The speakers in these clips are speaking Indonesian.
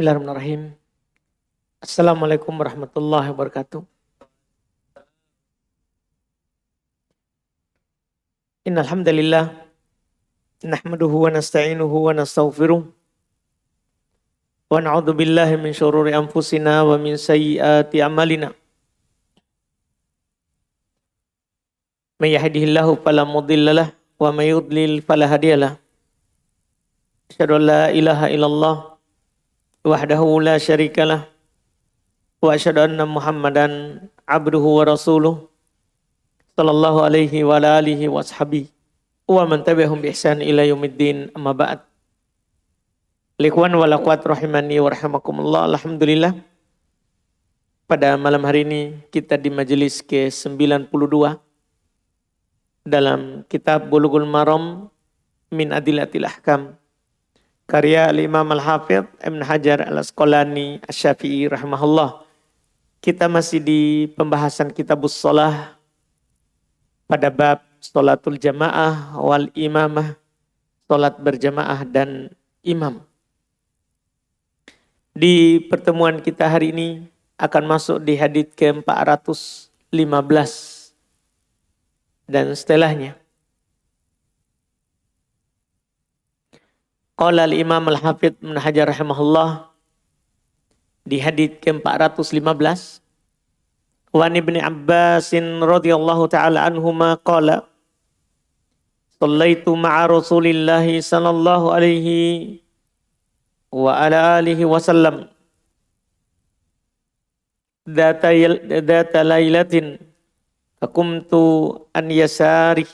Bismillahirrahmanirrahim. Assalamualaikum warahmatullahi wabarakatuh. Innal hamdalillah nahmaduhu wa nasta'inuhu wa nastaghfiruh wa na'udzu billahi min syururi anfusina wa min sayyiati a'malina. May yahdihillahu fala mudhillalah wa may yudlil fala hadiyalah. Asyhadu an la ilaha illallah wahdahu la syarikalah wa asyhadu anna Muhammadan abduhu wa rasuluh sallallahu alaihi wa ala alihi wa ashabihi wa man tabi'ahum bi ihsan ila yaumiddin, amma ba'd. Ikhwan wal akhwat rahimani wa rahimakumullah. Alhamdulillah, pada malam hari ini kita di majelis ke-92 dalam kitab Bulughul Maram min Adillatil Ahkam karya Imam Al-Hafidh Ibn Hajar Al-Asqalani Asy-Syafi'i rahimahullah. Kita masih di pembahasan Kitabus Shalah pada bab sholatul jamaah wal imamah, sholat berjamaah dan imam. Di pertemuan kita hari ini akan masuk di hadits ke-415 dan setelahnya. Qala al-Imam Al-Hafidh Ibn Hajar rahimahullah di hadits ke-415, wa Ibnu Abbas radhiyallahu taala anhuma qala shallaitu ma'a Rasulillah sallallahu alaihi wa ala alihi wasallam data lailatin fakumtu an yasari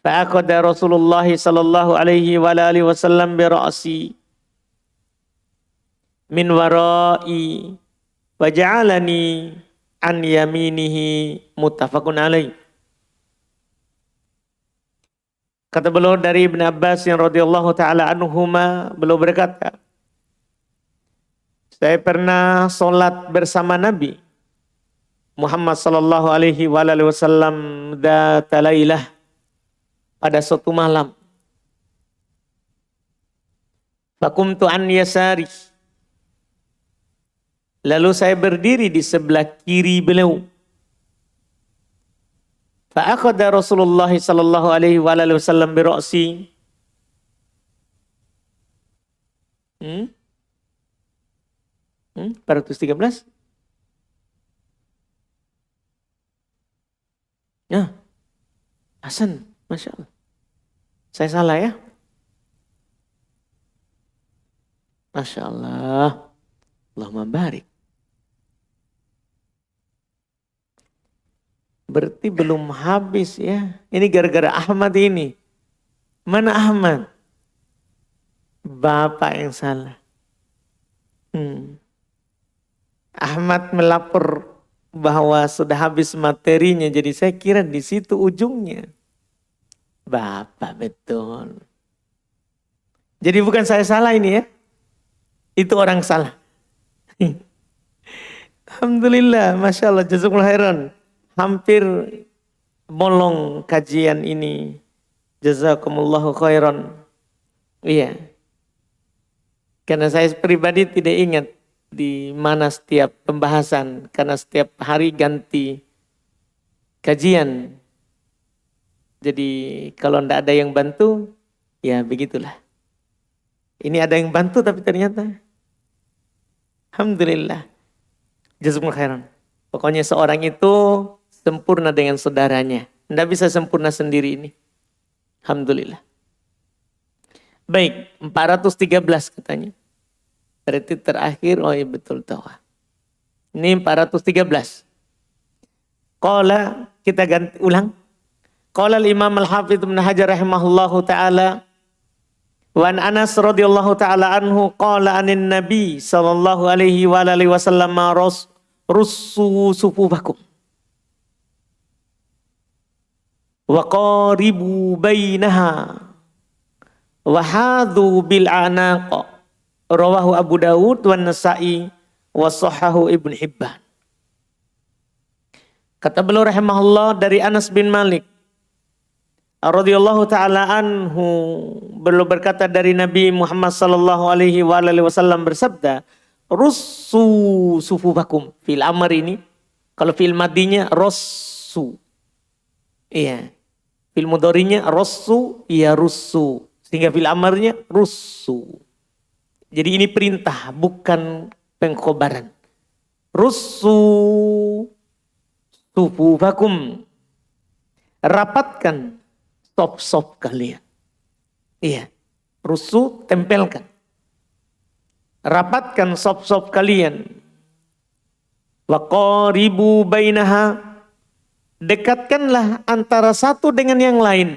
fa'aqada Rasulullah sallallahu alaihi wa ala alihi wasallam bi ra'si min wara'i wa ja'alani an yaminihi, muttafaqun alaih. Kata beliau dari Ibn Abbas yang radhiyallahu taala anhuma, beliau berkata, saya pernah sholat bersama Nabi Muhammad sallallahu alaihi wa alihi wasallam dzata lailah, pada suatu malam. Fakumtu an yasari, lalu saya berdiri di sebelah kiri beliau. Fa'akhadha Rasulullah sallallahu alaihi wa alihi wasallam bi ra'si. 413. Ya. Hasan, Masya Allah. Saya salah ya? Masya Allah. Allahumma barik. Berarti belum habis ya. Ini gara-gara Ahmad ini. Mana Ahmad? Bapak yang salah. Ahmad melapor bahwa sudah habis materinya. Jadi saya kira di situ ujungnya. Bapak betul. Jadi bukan saya salah ini ya. Itu orang salah. Alhamdulillah, Masya Allah, jazakumullah khairan. Hampir bolong kajian ini. Jazakumullahu khairan. Iya. Karena saya pribadi tidak ingat di mana setiap pembahasan. Karena setiap hari ganti kajian. Jadi kalau tidak ada yang bantu, ya begitulah. Ini ada yang bantu tapi ternyata alhamdulillah. Jazakumullah khairan. Pokoknya seorang itu sempurna dengan saudaranya. Tidak bisa sempurna sendiri ini. Alhamdulillah. Baik, 413 katanya. Berarti terakhir, oh iya betul tahu. Ini 413. Qala, kita ganti ulang. Qala al-Imam Al-Hafidh Ibn Hajar rahimahullahu ta'ala. Wa an Anas radhiyallahu ta'ala anhu qala anin Nabi sallallahu alaihi wa alihi wasallam russu sufufakum wa qaribu bainaha wa hadhu bil anaq, rawahu Abu Dawud wa Nasa'i wa sahahu Ibn Hibban. Kata beliau rahimahullah dari Anas bin Malik, radhiyallahu taala anhu beliau berkata dari Nabi Muhammad sallallahu alaihi wasallam bersabda, "Russu sufufakum." Fil amr ini kalau fil madinya russu. Iya. Fil mudhari'nya russu ya russu. Sehingga fil amrnya russu. Jadi ini perintah bukan pengkhobaran. Russu sufufakum. Rapatkan sop-sop kalian. Iya. Rusu tempelkan. Rapatkan sop-sop kalian. Waqaribu bainaha. Dekatkanlah antara satu dengan yang lain.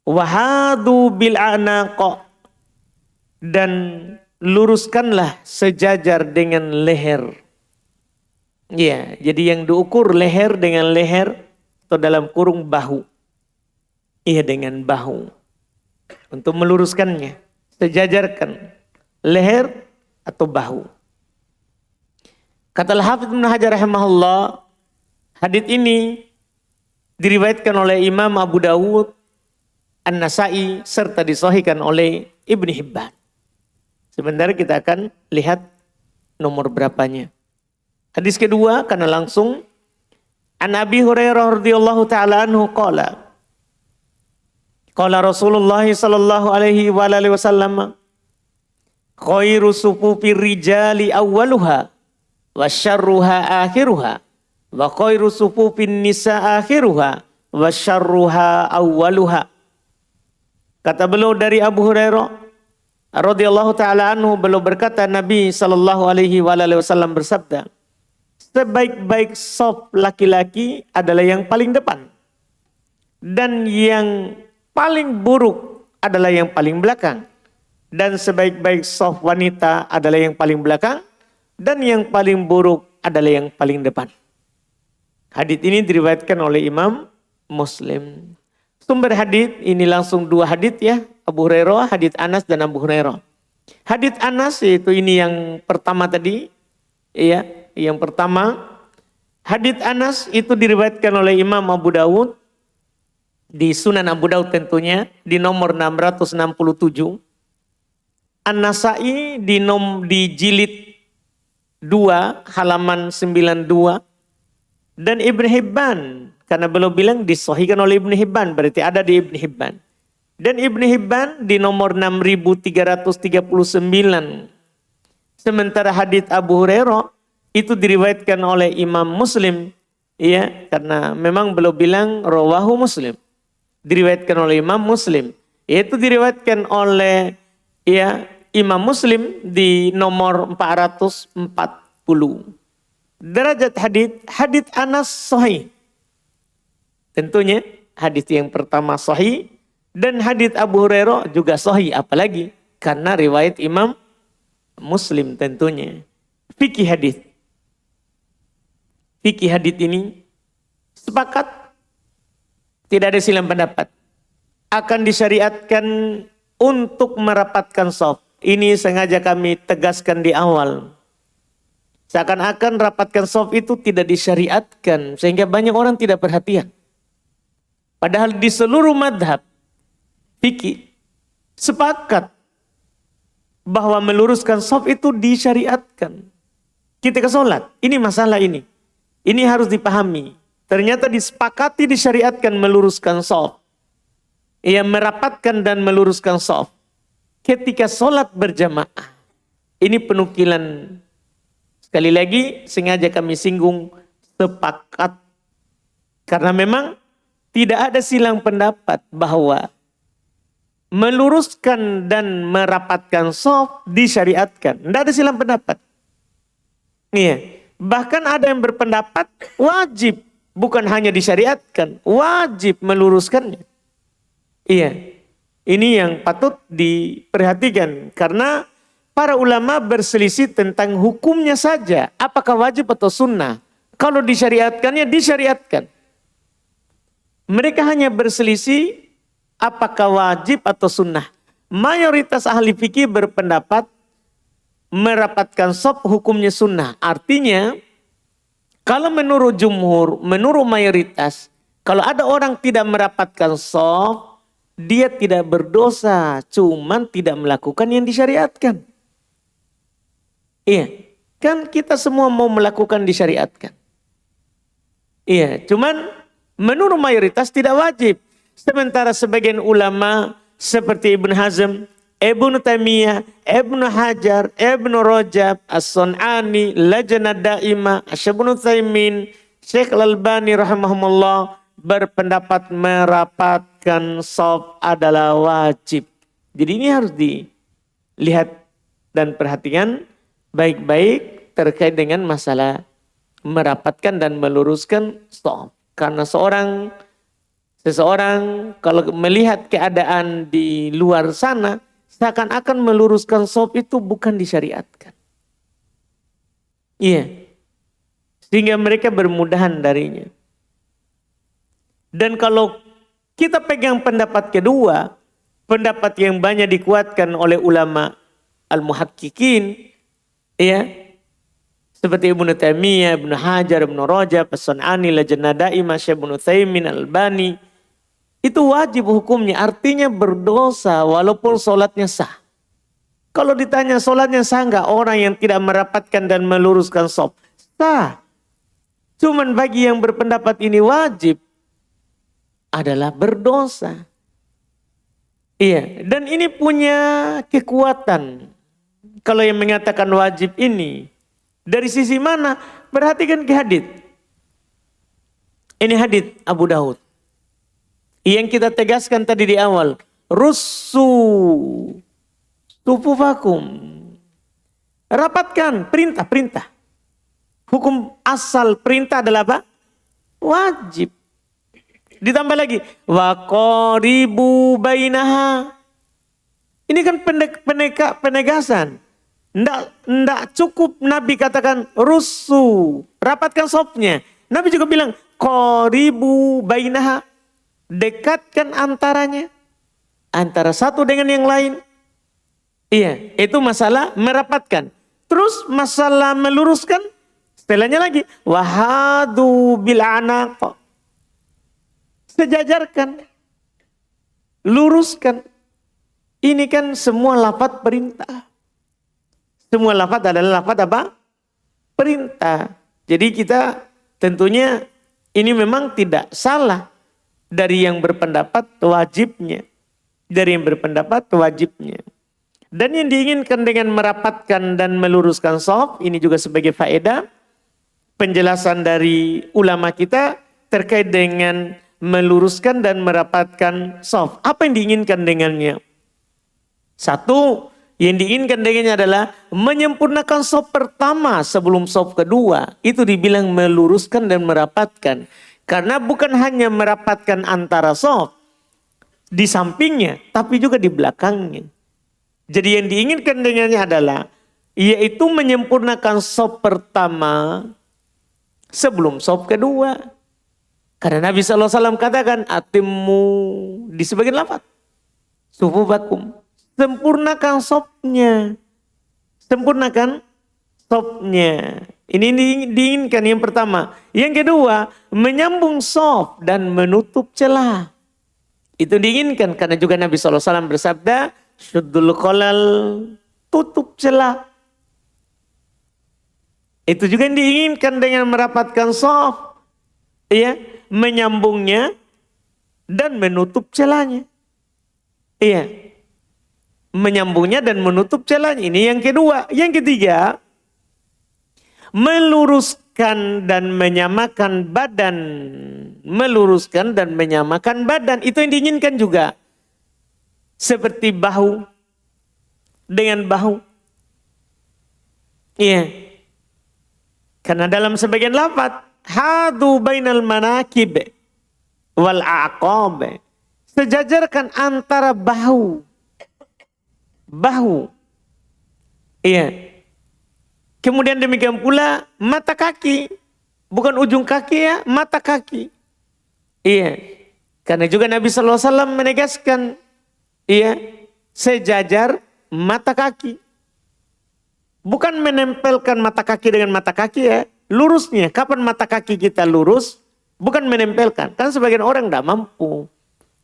Wahadu bil a'naqa. Dan luruskanlah sejajar dengan leher. Ya, jadi yang diukur leher dengan leher atau dalam kurung bahu. Iya, dengan bahu. Untuk meluruskannya, sejajarkan leher atau bahu. Kata Al-Hafidz Ibnu Hajar rahimahullah, hadits ini diriwayatkan oleh Imam Abu Dawud, An-Nasai serta disahihkan oleh Ibnu Hibban. Sebentar kita akan lihat nomor berapanya. Hadis kedua karena langsung An Abi Hurairah radhiyallahu taala anhu qala Rasulullah sallallahu alaihi wasallam khairu sufufir rijali awwaluha wa syarruha akhiruha wa khairu sufufin nisa akhiruha wa syarruha awwaluha. Kata beliau dari Abu Hurairah radhiyallahu taala anhu, beliau berkata Nabi sallallahu alaihi wasallam bersabda, sebaik-baik saf laki-laki adalah yang paling depan. Dan yang paling buruk adalah yang paling belakang. Dan sebaik-baik saf wanita adalah yang paling belakang. Dan yang paling buruk adalah yang paling depan. Hadits ini diriwayatkan oleh Imam Muslim. Sumber hadits ini langsung dua hadits ya. Abu Hurairah, hadits Anas dan Abu Hurairah. Hadits Anas yaitu ini yang pertama tadi. Iya. Yang pertama, hadits Anas itu diriwayatkan oleh Imam Abu Dawud di Sunan Abu Dawud tentunya di nomor 667. An-Nasai di jilid 2 halaman 92 dan Ibnu Hibban karena beliau bilang disahihkan oleh Ibnu Hibban berarti ada di Ibnu Hibban. Dan Ibnu Hibban di nomor 6339. Sementara hadits Abu Hurairah itu diriwayatkan oleh Imam Muslim, ya, karena memang beliau bilang rawahu Muslim. Diriwayatkan oleh Imam Muslim. Yaitu diriwayatkan oleh ya Imam Muslim di nomor 440. Derajat hadits Anas sahih. Tentunya hadits yang pertama sahih dan hadits Abu Hurairah juga sahih, apalagi karena riwayat Imam Muslim tentunya. Fikih hadits. Fikih hadits ini sepakat tidak ada silang pendapat akan disyariatkan untuk merapatkan shaf. Ini sengaja kami tegaskan di awal. Seakan-akan rapatkan shaf itu tidak disyariatkan sehingga banyak orang tidak perhatian. Padahal di seluruh madhab fikih sepakat bahwa meluruskan shaf itu disyariatkan. Ketika sholat, ini masalah ini. Ini harus dipahami. Ternyata disepakati disyariatkan meluruskan shaf. Ia merapatkan dan meluruskan shaf. Ketika sholat berjamaah. Ini penukilan. Sekali lagi sengaja kami singgung sepakat. Karena memang tidak ada silang pendapat bahwa meluruskan dan merapatkan shaf disyariatkan. Tidak ada silang pendapat. Iya. Bahkan ada yang berpendapat wajib, bukan hanya disyariatkan, wajib meluruskannya. Iya, ini yang patut diperhatikan karena para ulama berselisih tentang hukumnya saja, apakah wajib atau sunnah. Kalau disyariatkannya disyariatkan. Mereka hanya berselisih apakah wajib atau sunnah. Mayoritas ahli fikih berpendapat merapatkan shaf hukumnya sunnah. Artinya Kalau menurut jumhur, menurut mayoritas, kalau ada orang tidak merapatkan shaf, dia tidak berdosa, cuman tidak melakukan yang disyariatkan. Iya, kan kita semua mau melakukan disyariatkan. Iya, cuman menurut mayoritas tidak wajib. Sementara sebagian ulama seperti Ibn Hazm, Ibnu Taimiyah, Ibnu Hajar, Ibnu Rajab, As-Sun'ani, Lajnah Daimah, Asy-Syaikh Utsaimin, Syekh Al-Albani rahimahumullah berpendapat merapatkan shaf adalah wajib. Jadi ini harus dilihat dan perhatikan baik-baik terkait dengan masalah merapatkan dan meluruskan shaf. Karena seseorang kalau melihat keadaan di luar sana, seakan-akan meluruskan shaf itu bukan disyariatkan. Iya. Sehingga mereka bermudahan darinya. Dan kalau kita pegang pendapat kedua, pendapat yang banyak dikuatkan oleh ulama al-muhaqqiqin, ya, seperti Ibnu Taimiyah, Ibnu Hajar, Ibnu Rajab, As-Sun'ani, Lajnah Daimah, Syekh Utsaimin, Al-Albani, itu wajib hukumnya, artinya berdosa walaupun sholatnya sah. Kalau ditanya sholatnya sah enggak orang yang tidak merapatkan dan meluruskan shaf? Sah. Cuman bagi yang berpendapat ini wajib adalah berdosa. Iya, dan ini punya kekuatan. Kalau yang mengatakan wajib ini dari sisi mana? Perhatikan ke hadits. Ini hadits Abu Daud. Yang kita tegaskan tadi di awal, russu tufufakum. Rapatkan, perintah. Hukum asal perintah adalah apa? Wajib. Ditambah lagi, wa qaribu bainaha. Ini kan penegasan. Ndak cukup Nabi katakan russu, rapatkan shafnya. Nabi juga bilang qaribu bainaha. Dekatkan antaranya, antara satu dengan yang lain. Iya, itu masalah merapatkan. Terus masalah meluruskan, setelahnya lagi wahadu bil anaq. Sejajarkan, luruskan. Ini kan semua lafaz perintah. Semua lafaz adalah lafaz apa? Perintah. Jadi kita tentunya ini memang tidak salah. Dari yang berpendapat wajibnya. Dari yang berpendapat wajibnya. Dan yang diinginkan dengan merapatkan dan meluruskan shaf, ini juga sebagai faedah penjelasan dari ulama kita terkait dengan meluruskan dan merapatkan shaf. Apa yang diinginkan dengannya? Satu, yang diinginkan dengannya adalah menyempurnakan shaf pertama sebelum shaf kedua. Itu dibilang meluruskan dan merapatkan. Karena bukan hanya merapatkan antara shaf di sampingnya, tapi juga di belakangnya. Jadi yang diinginkan dengannya adalah yaitu menyempurnakan shaf pertama sebelum shaf kedua. Karena Nabi SAW katakan atimmu di sebagian lafaz sufufakum, sempurnakan shafnya, sempurnakan shafnya. Ini diinginkan yang pertama. Yang kedua, menyambung shaf dan menutup celah. Itu diinginkan karena juga Nabi SAW bersabda, syuddul kholal, tutup celah. Itu juga yang diinginkan dengan merapatkan shaf. Iya, menyambungnya dan menutup celahnya. Iya, menyambungnya dan menutup celahnya. Ini yang kedua. Yang ketiga, meluruskan dan menyamakan badan. Meluruskan dan menyamakan badan. Itu yang diinginkan juga. Seperti bahu dengan bahu. Iya. Karena dalam sebagian lafaz, hadu bainal manakib wal aqab. Sejajarkan antara bahu. Bahu. Iya. Kemudian demikian pula mata kaki. Bukan ujung kaki ya, mata kaki. Iya. Karena juga Nabi SAW menegaskan. Iya. Sejajar mata kaki. Bukan menempelkan mata kaki dengan mata kaki ya. lurusnya. Kapan mata kaki kita lurus? Bukan menempelkan. Kan sebagian orang tidak mampu.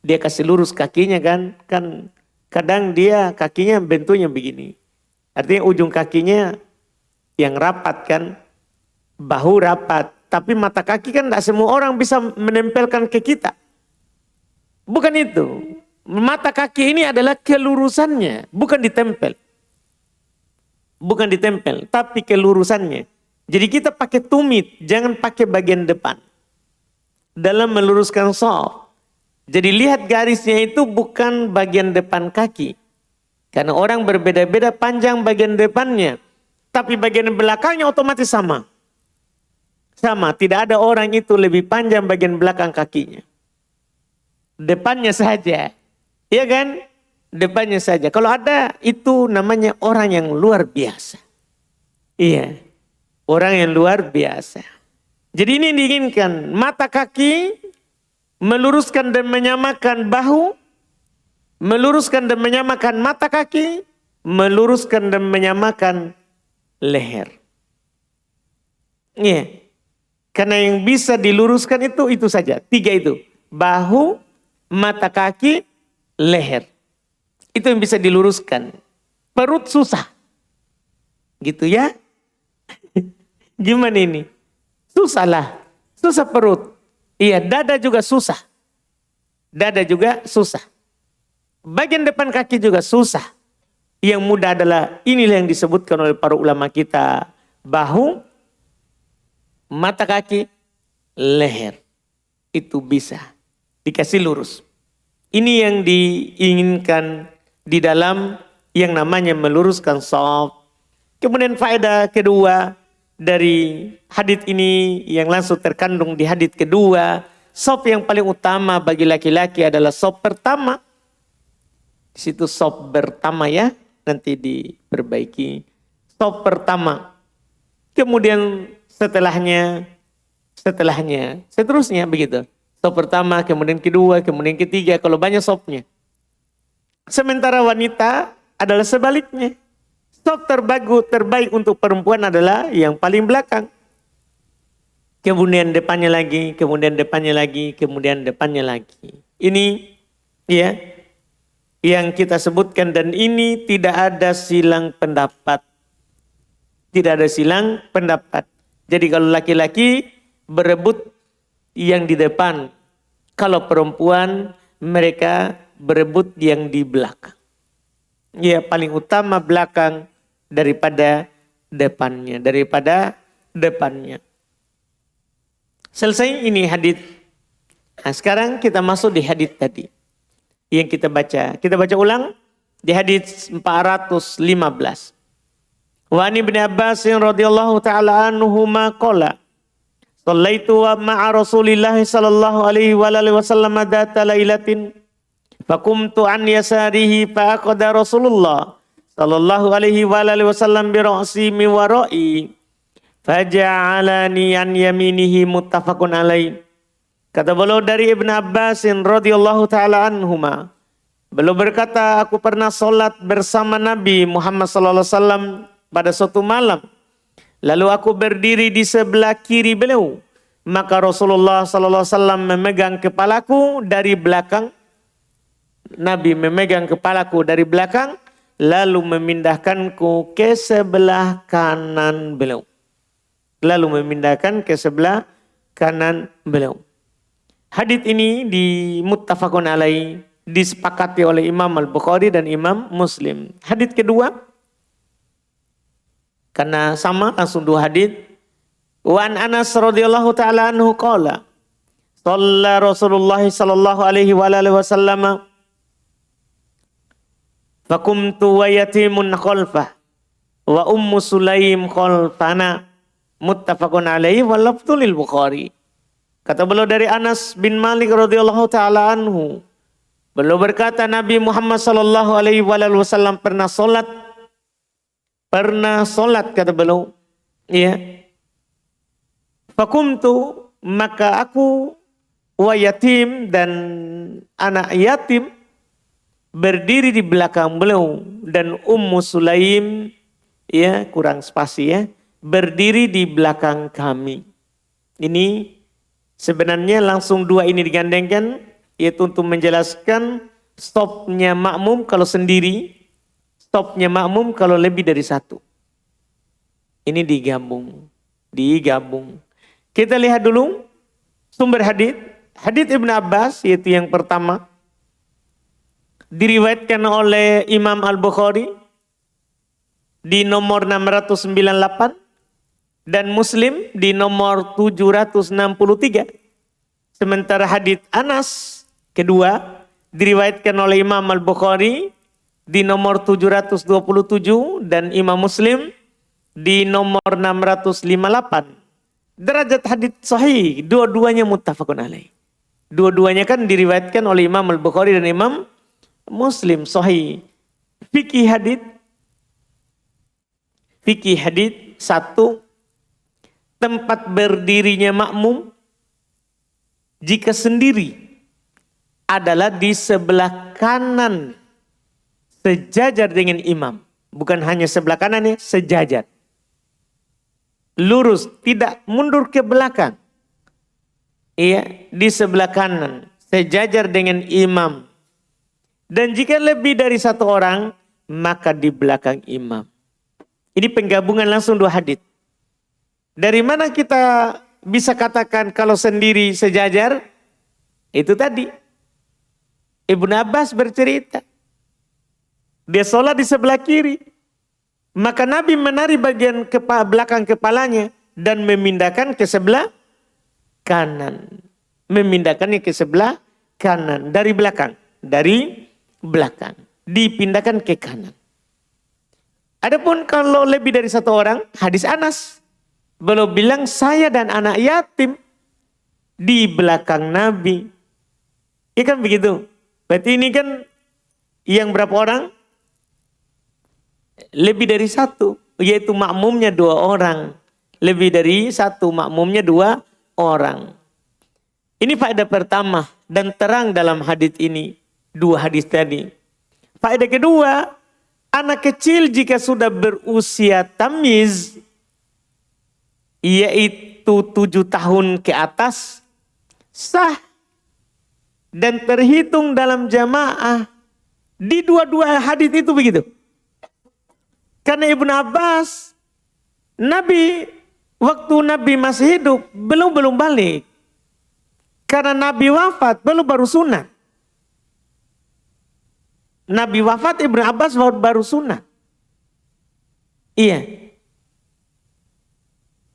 Dia kasih lurus kakinya kan. Kan kadang dia kakinya bentuknya begini. Artinya ujung kakinya yang rapat kan. Bahu rapat. Tapi mata kaki kan tidak semua orang bisa menempelkan ke kita. Bukan itu. Mata kaki ini adalah kelurusannya, bukan ditempel. Bukan ditempel, tapi kelurusannya. Jadi kita pakai tumit, jangan pakai bagian depan. Dalam meluruskan shaf. Jadi lihat garisnya itu bukan bagian depan kaki. Karena orang berbeda-beda panjang bagian depannya. Tapi bagian belakangnya otomatis sama. Sama, tidak ada orang itu lebih panjang bagian belakang kakinya. Depannya saja. Iya kan? Depannya saja. Kalau ada itu namanya orang yang luar biasa. Iya. Orang yang luar biasa. Jadi ini diinginkan. Mata kaki meluruskan dan menyamakan bahu. Meluruskan dan menyamakan mata kaki. Meluruskan dan menyamakan leher. Iya. Karena yang bisa diluruskan itu saja. 3 itu. Bahu, mata kaki, leher. Itu yang bisa diluruskan. Perut susah. Gitu ya. Gimana ini? Susah lah. Susah perut. Iya, dada juga susah. Dada juga susah. Bagian depan kaki juga susah. Yang mudah adalah inilah yang disebutkan oleh para ulama kita. Bahu, mata kaki, leher. Itu bisa dikasih lurus. Ini yang diinginkan di dalam yang namanya meluruskan shaf. Kemudian faedah kedua dari hadits ini yang langsung terkandung di hadits kedua. Shaf yang paling utama bagi laki-laki adalah shaf pertama. Di situ shaf pertama ya, nanti diperbaiki. Shaf pertama. Kemudian setelahnya, seterusnya begitu. Shaf pertama, kemudian kedua, kemudian ketiga, kalau banyak shafnya. Sementara wanita adalah sebaliknya. Shaf terbaik untuk perempuan adalah yang paling belakang. Kemudian depannya lagi, kemudian depannya lagi, kemudian depannya lagi. Ini ya yang kita sebutkan dan ini tidak ada silang pendapat. Tidak ada silang pendapat. Jadi kalau laki-laki berebut yang di depan. Kalau perempuan mereka berebut yang di belakang. Ya paling utama belakang daripada depannya. Selesai ini hadits. Nah, sekarang kita masuk di hadits tadi. Yang kita baca. Kita baca ulang di hadits 415. Wa an Ibnu Abbas radhiyallahu taala anhuma qala Sallaitu ma'a Rasulillah sallallahu alaihi wa alihi wasallam data lailatin faqumtu an yasarihi fa aqada Rasulullah sallallahu alaihi wa alihi wasallam bi ra'si mi wara'i faja'alani an yaminihi muttafaqun alaih. Kata beliau dari Ibnu Abbas radhiyallahu taala anhuma. Beliau berkata, aku pernah salat bersama Nabi Muhammad sallallahu alaihi wasallam pada suatu malam. Lalu aku berdiri di sebelah kiri beliau. Maka Rasulullah sallallahu alaihi wasallam memegang kepalaku dari belakang. Nabi memegang kepalaku dari belakang. Lalu memindahkanku ke sebelah kanan beliau. Lalu memindahkan ke sebelah kanan beliau. Hadits ini di muttafaqun alaih. Disepakati oleh Imam Al-Bukhari dan Imam Muslim. Hadits kedua. Karena sama langsung 2 hadits. Wa an Anas radhiyallahu taala anhu qala shalla Rasulullah sallallahu alaihi wa alihi wasallam faqumtu wa yatimun khalfah wa ummu Sulaim khalfana muttafaqun alaihi wa lafdzul Bukhari. Kata beliau dari Anas bin Malik radhiyallahu taala anhu. Beliau berkata Nabi Muhammad sallallahu alaihi wasallam pernah solat kata beliau. Ya. Fakumtu maka aku wa yatim dan anak yatim berdiri di belakang beliau dan Ummu Sulaim ya kurang spasi ya berdiri di belakang kami. Ini sebenarnya langsung dua ini digandengkan, yaitu untuk menjelaskan stopnya makmum kalau sendiri, stopnya makmum kalau lebih dari satu. Ini digabung. Kita lihat dulu sumber hadits. Hadits Ibnu Abbas yaitu yang pertama diriwayatkan oleh Imam Al-Bukhari di nomor 698 dan Muslim di nomor 763. Sementara hadits Anas kedua diriwayatkan oleh Imam Al-Bukhari di nomor 727 dan Imam Muslim di nomor 658. Derajat hadits sahih, dua-duanya muttafaqun alaih. Dua-duanya kan diriwayatkan oleh Imam Al-Bukhari dan Imam Muslim sahih. Fikih hadits satu, tempat berdirinya makmum jika sendiri adalah di sebelah kanan sejajar dengan imam. Bukan hanya sebelah kanannya, sejajar. Lurus, tidak mundur ke belakang. Iya, di sebelah kanan, sejajar dengan imam. Dan jika lebih dari satu orang, maka di belakang imam. Ini penggabungan langsung dua hadits. Dari mana kita bisa katakan kalau sendiri sejajar? Itu tadi. Ibnu Abbas bercerita. Dia sholat di sebelah kiri. Maka Nabi menari bagian belakang kepalanya dan memindahkan ke sebelah kanan. Memindahkannya ke sebelah kanan. Dari belakang. Dipindahkan ke kanan. Adapun kalau lebih dari satu orang, hadis Anas. Beliau bilang saya dan anak yatim di belakang Nabi. Ya kan begitu. Berarti ini kan yang berapa orang? Lebih dari satu. Yaitu makmumnya 2 orang. Lebih dari satu, makmumnya 2 orang. Ini faedah pertama dan terang dalam hadis ini. 2 hadis tadi. Faedah kedua, anak kecil jika sudah berusia tamyiz, yaitu 7 tahun ke atas, sah dan terhitung dalam jamaah. Di dua-dua hadis itu begitu. Karena Ibnu Abbas, waktu Nabi masih hidup, belum balik. Karena Nabi wafat, baru sunat. Nabi wafat, Ibnu Abbas baru sunat. Iya.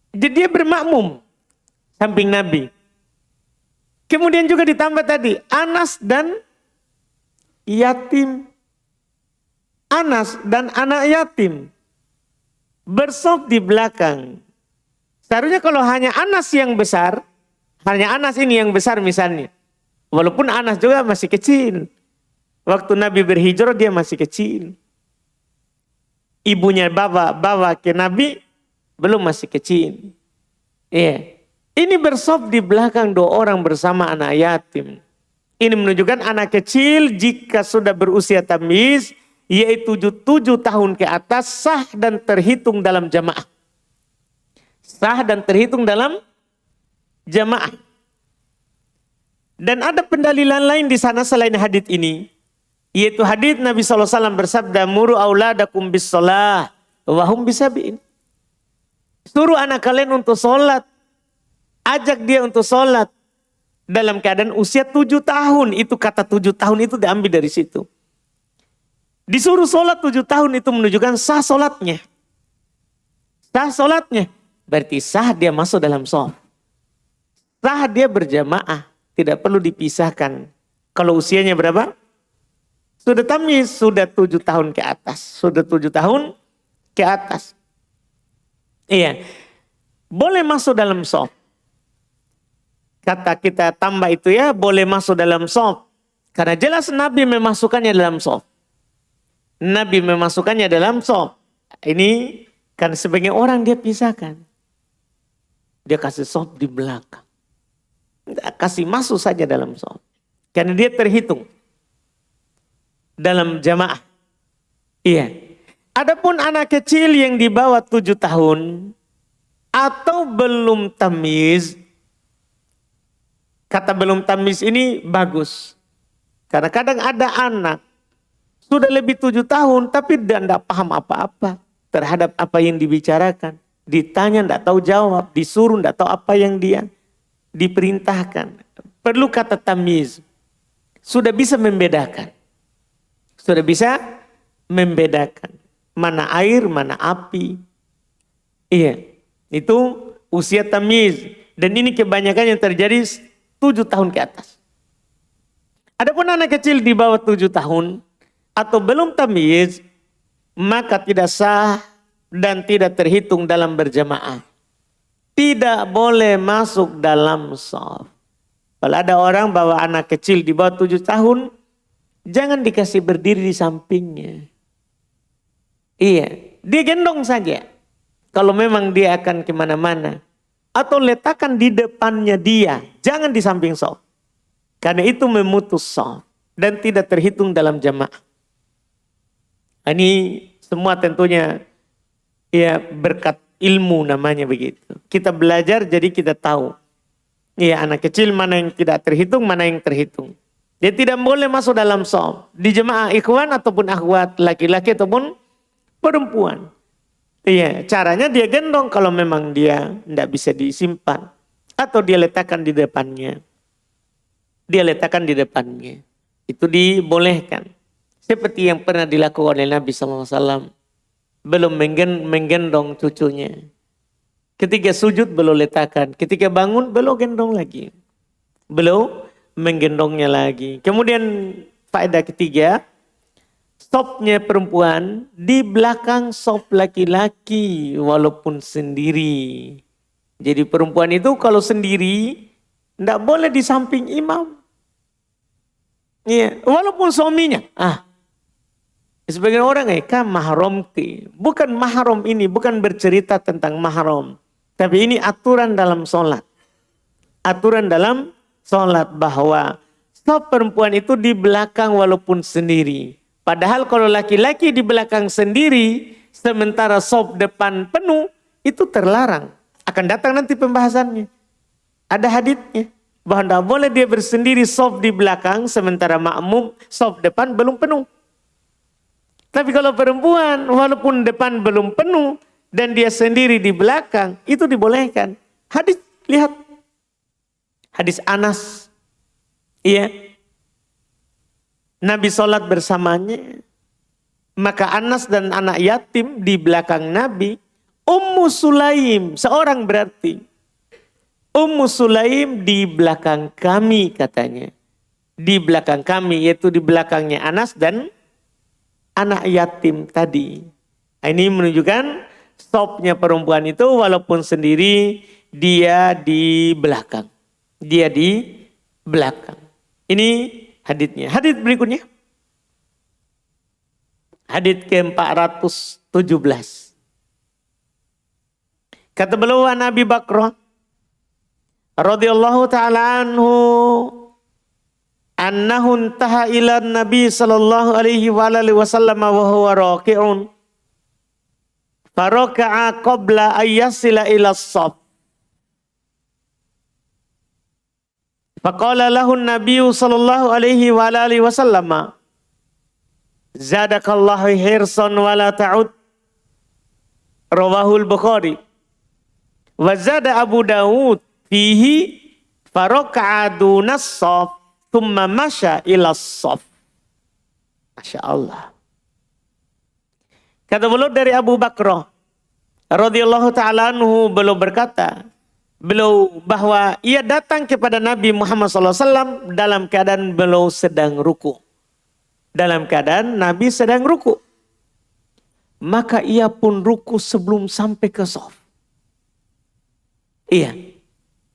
Jadi dia bermakmum samping Nabi. Kemudian juga ditambah tadi, Anas dan yatim. Anas dan anak yatim bersop di belakang. Seharusnya kalau hanya Anas yang besar, hanya Anas ini yang besar misalnya. Walaupun Anas juga masih kecil. Waktu Nabi berhijrah dia masih kecil. Ibunya bawa ke Nabi belum masih kecil. Iya. Ini bersop di belakang 2 orang bersama anak yatim. Ini menunjukkan anak kecil jika sudah berusia tamyiz, yaitu 7 tahun ke atas, sah dan terhitung dalam jamaah. Sah dan terhitung dalam jamaah. Dan ada pendalilan lain di sana selain hadits ini. Yaitu hadits Nabi SAW bersabda, muru auladakum bis sholah wahum bisabi'in. Suruh anak kalian untuk sholat. Ajak dia untuk sholat. Dalam keadaan usia 7 tahun. Itu kata 7 tahun itu diambil dari situ. Disuruh sholat 7 tahun itu menunjukkan sah sholatnya. Sah sholatnya. Berarti sah dia masuk dalam shaf. Sah dia berjamaah. Tidak perlu dipisahkan. Kalau usianya berapa? Sudah tamyiz, sudah 7 tahun ke atas. Sudah 7 tahun ke atas. Iya. Boleh masuk dalam shaf. Kata kita tambah itu ya, boleh masuk dalam shaf. Karena jelas Nabi memasukkannya dalam shaf. Nabi memasukkannya dalam shaf. Ini kan sebagian orang dia pisahkan. Dia kasih shaf di belakang. Kasih masuk saja dalam shaf. Karena dia terhitung dalam jamaah. Iya. Adapun anak kecil yang di bawah 7 tahun, atau belum tamyiz. Kata belum tamyiz ini bagus. Karena kadang ada anak sudah lebih 7 tahun tapi dia tidak paham apa-apa terhadap apa yang dibicarakan. Ditanya tidak tahu jawab, disuruh tidak tahu apa yang dia diperintahkan. Perlu kata tamyiz. Sudah bisa membedakan. Sudah bisa membedakan. Mana air, mana api. Iya, itu usia tamyiz. Dan ini kebanyakan yang terjadi 7 tahun ke atas. Adapun anak kecil di bawah 7 tahun atau belum tamyiz, maka tidak sah dan tidak terhitung dalam berjamaah. Tidak boleh masuk dalam shaf. Kalau ada orang bawa anak kecil di bawah 7 tahun, jangan dikasih berdiri di sampingnya. Iya, dia gendong saja. Kalau memang dia akan kemana-mana. Atau letakkan di depannya dia. Jangan di samping shaf. Karena itu memutus shaf. Dan tidak terhitung dalam jamaah. Ini semua tentunya ya berkat ilmu namanya begitu. Kita belajar jadi kita tahu. Ya anak kecil mana yang tidak terhitung, mana yang terhitung. Dia tidak boleh masuk dalam shaf. Di jemaah ikhwan ataupun akhwat, laki-laki ataupun perempuan. Iya, caranya dia gendong kalau memang dia tidak bisa disimpan. Atau dia letakkan di depannya. Dia letakkan di depannya. Itu dibolehkan. Seperti yang pernah dilakukan oleh Nabi SAW. Belum menggendong cucunya. Ketika sujud belum letakkan. Ketika bangun belum gendong lagi. Belum menggendongnya lagi. Kemudian faedah ketiga. Sopnya perempuan di belakang sop laki-laki walaupun sendiri. Jadi perempuan itu kalau sendiri tidak boleh di samping imam. Iya, walaupun suaminya. Sebagian orang kan mahram. Bukan mahram ini, bukan bercerita tentang mahram. Tapi ini aturan dalam sholat. Aturan dalam sholat bahwa sop perempuan itu di belakang walaupun sendiri. Padahal kalau laki-laki di belakang sendiri, sementara sop depan penuh, itu terlarang. Akan datang nanti pembahasannya. Ada haditsnya. Bahwa tidak boleh dia bersendiri sop di belakang, sementara makmum sop depan belum penuh. Tapi kalau perempuan, walaupun depan belum penuh, dan dia sendiri di belakang, itu dibolehkan. Hadis, lihat. Hadis Anas. Iya. Nabi sholat bersamanya. Maka Anas dan anak yatim di belakang Nabi. Ummu Sulaim, seorang berarti. Ummu Sulaim di belakang kami katanya. Di belakang kami, yaitu di belakangnya Anas dan anak yatim tadi. Ini menunjukkan stopnya perempuan itu walaupun sendiri dia di belakang. Dia di belakang. Ini haditsnya. Hadits berikutnya. Hadits ke-417. Kata beliau Nabi Bakrah radhiyallahu ta'ala anhu annahu intaha ila Nabi sallallahu alaihi wa alihi wasallam wa huwa raqi'un faraka'a qabla ayyasila ila as-saf faqala lahu an-nabiy sallallahu alaihi wa alihi wasallam zadakallahu hirsan wa la ta'ud rawahul Bukhari wa zada Abu Dawud fihi faraka'a dunas saf thumma masya ila as-saf. Masya Allah. Kata beliau dari Abu Bakrah radhiyallahu ta'ala anhu, beliau berkata, beliau bahwa ia datang kepada Nabi Muhammad SAW dalam keadaan beliau sedang ruku. Dalam keadaan Nabi sedang ruku. Maka ia pun ruku sebelum sampai ke shaf. Iya.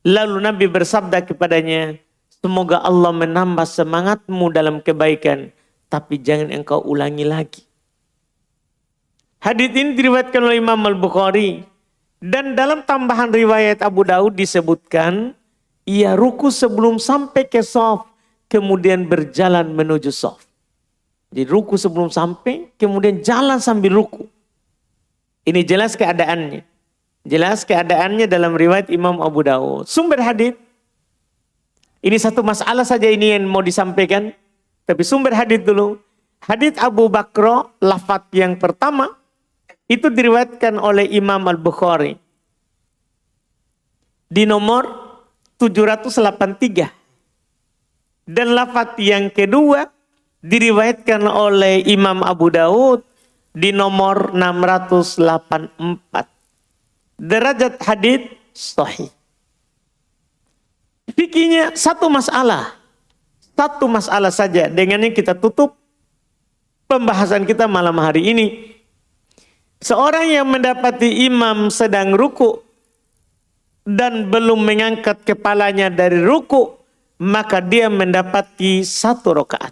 Lalu Nabi bersabda kepadanya, semoga Allah menambah semangatmu dalam kebaikan, tapi jangan engkau ulangi lagi. Hadits ini diriwayatkan oleh Imam Al-Bukhari. Dan dalam tambahan riwayat Abu Daud disebutkan, ia ruku sebelum sampai ke shaf, kemudian berjalan menuju shaf. Jadi ruku sebelum sampai, kemudian jalan sambil ruku. Ini jelas keadaannya. Jelas keadaannya dalam riwayat Imam Abu Dawud. Sumber hadis, ini satu masalah saja ini yang mau disampaikan. Tapi sumber hadis dulu. Hadis Abu Bakr, lafaz yang pertama, itu diriwayatkan oleh Imam Al-Bukhari. Di nomor 783. Dan lafaz yang kedua, diriwayatkan oleh Imam Abu Dawud di nomor 684. Derajat hadits sahih. Fikihnya satu masalah. Satu masalah saja. Dengannya kita tutup pembahasan kita malam hari ini. Seorang yang mendapati imam sedang ruku dan belum mengangkat kepalanya dari ruku, maka dia mendapati 1 rakaat.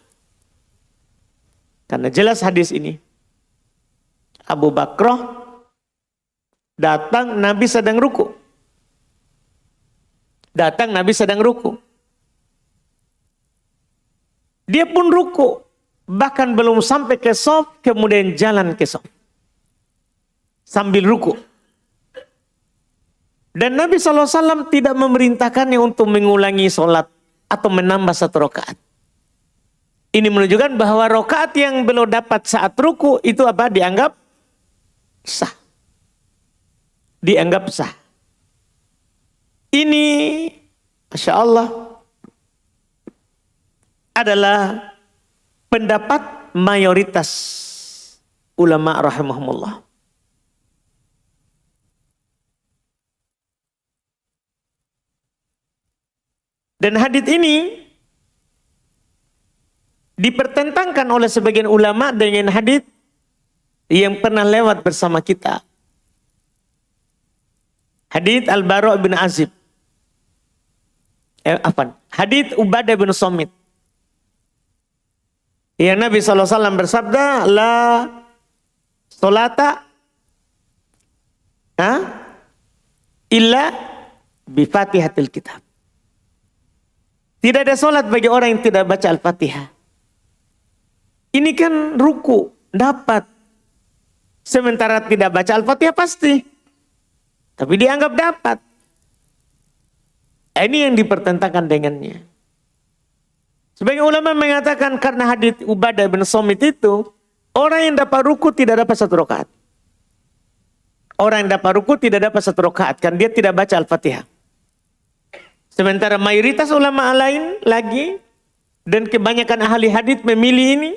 Karena jelas hadis ini. Abu Bakr datang, Nabi sedang ruku. Datang, Nabi sedang ruku. Dia pun ruku. Bahkan belum sampai ke shaf, kemudian jalan ke shaf. Sambil ruku. Dan Nabi SAW tidak memerintahkannya untuk mengulangi sholat atau menambah 1 rakaat. Ini menunjukkan bahwa rakaat yang belum dapat saat ruku itu apa? Dianggap sah. Dianggap sah. Ini Masya Allah adalah pendapat mayoritas ulama rahimahumullah. Dan hadits ini dipertentangkan oleh sebagian ulama dengan hadits yang pernah lewat bersama kita. Hadits Al-Bara' bin Azib. Hadits Ubadah bin Samit. Yang Nabi SAW bersabda, la sholata illa bi Fatihatil Kitab. Tidak ada sholat bagi orang yang tidak baca Al-Fatihah. Ini kan ruku, dapat. Sementara tidak baca Al-Fatihah pasti. Tapi dianggap dapat. Ini yang dipertentangkan dengannya. Sebagian ulama mengatakan karena hadits Ubadah bin Samit itu, orang yang dapat ruku tidak dapat 1 rakaat. Orang yang dapat ruku tidak dapat 1 rakaat, kan dia tidak baca Al-Fatihah. Sementara mayoritas ulama lain lagi, dan kebanyakan ahli hadits memilih ini,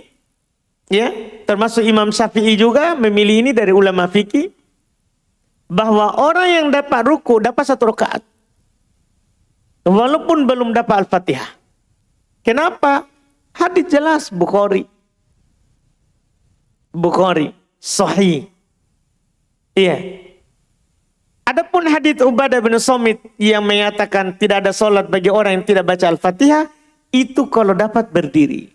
ya, termasuk Imam Syafi'i juga memilih ini dari ulama fikih, bahwa orang yang dapat ruku dapat 1 rakaat, walaupun belum dapat Al-Fatihah. Kenapa? Hadis jelas Bukhari, sahih. Iya. Adapun hadits Ubadah bin Samit yang mengatakan tidak ada solat bagi orang yang tidak baca Al-Fatihah, itu kalau dapat berdiri.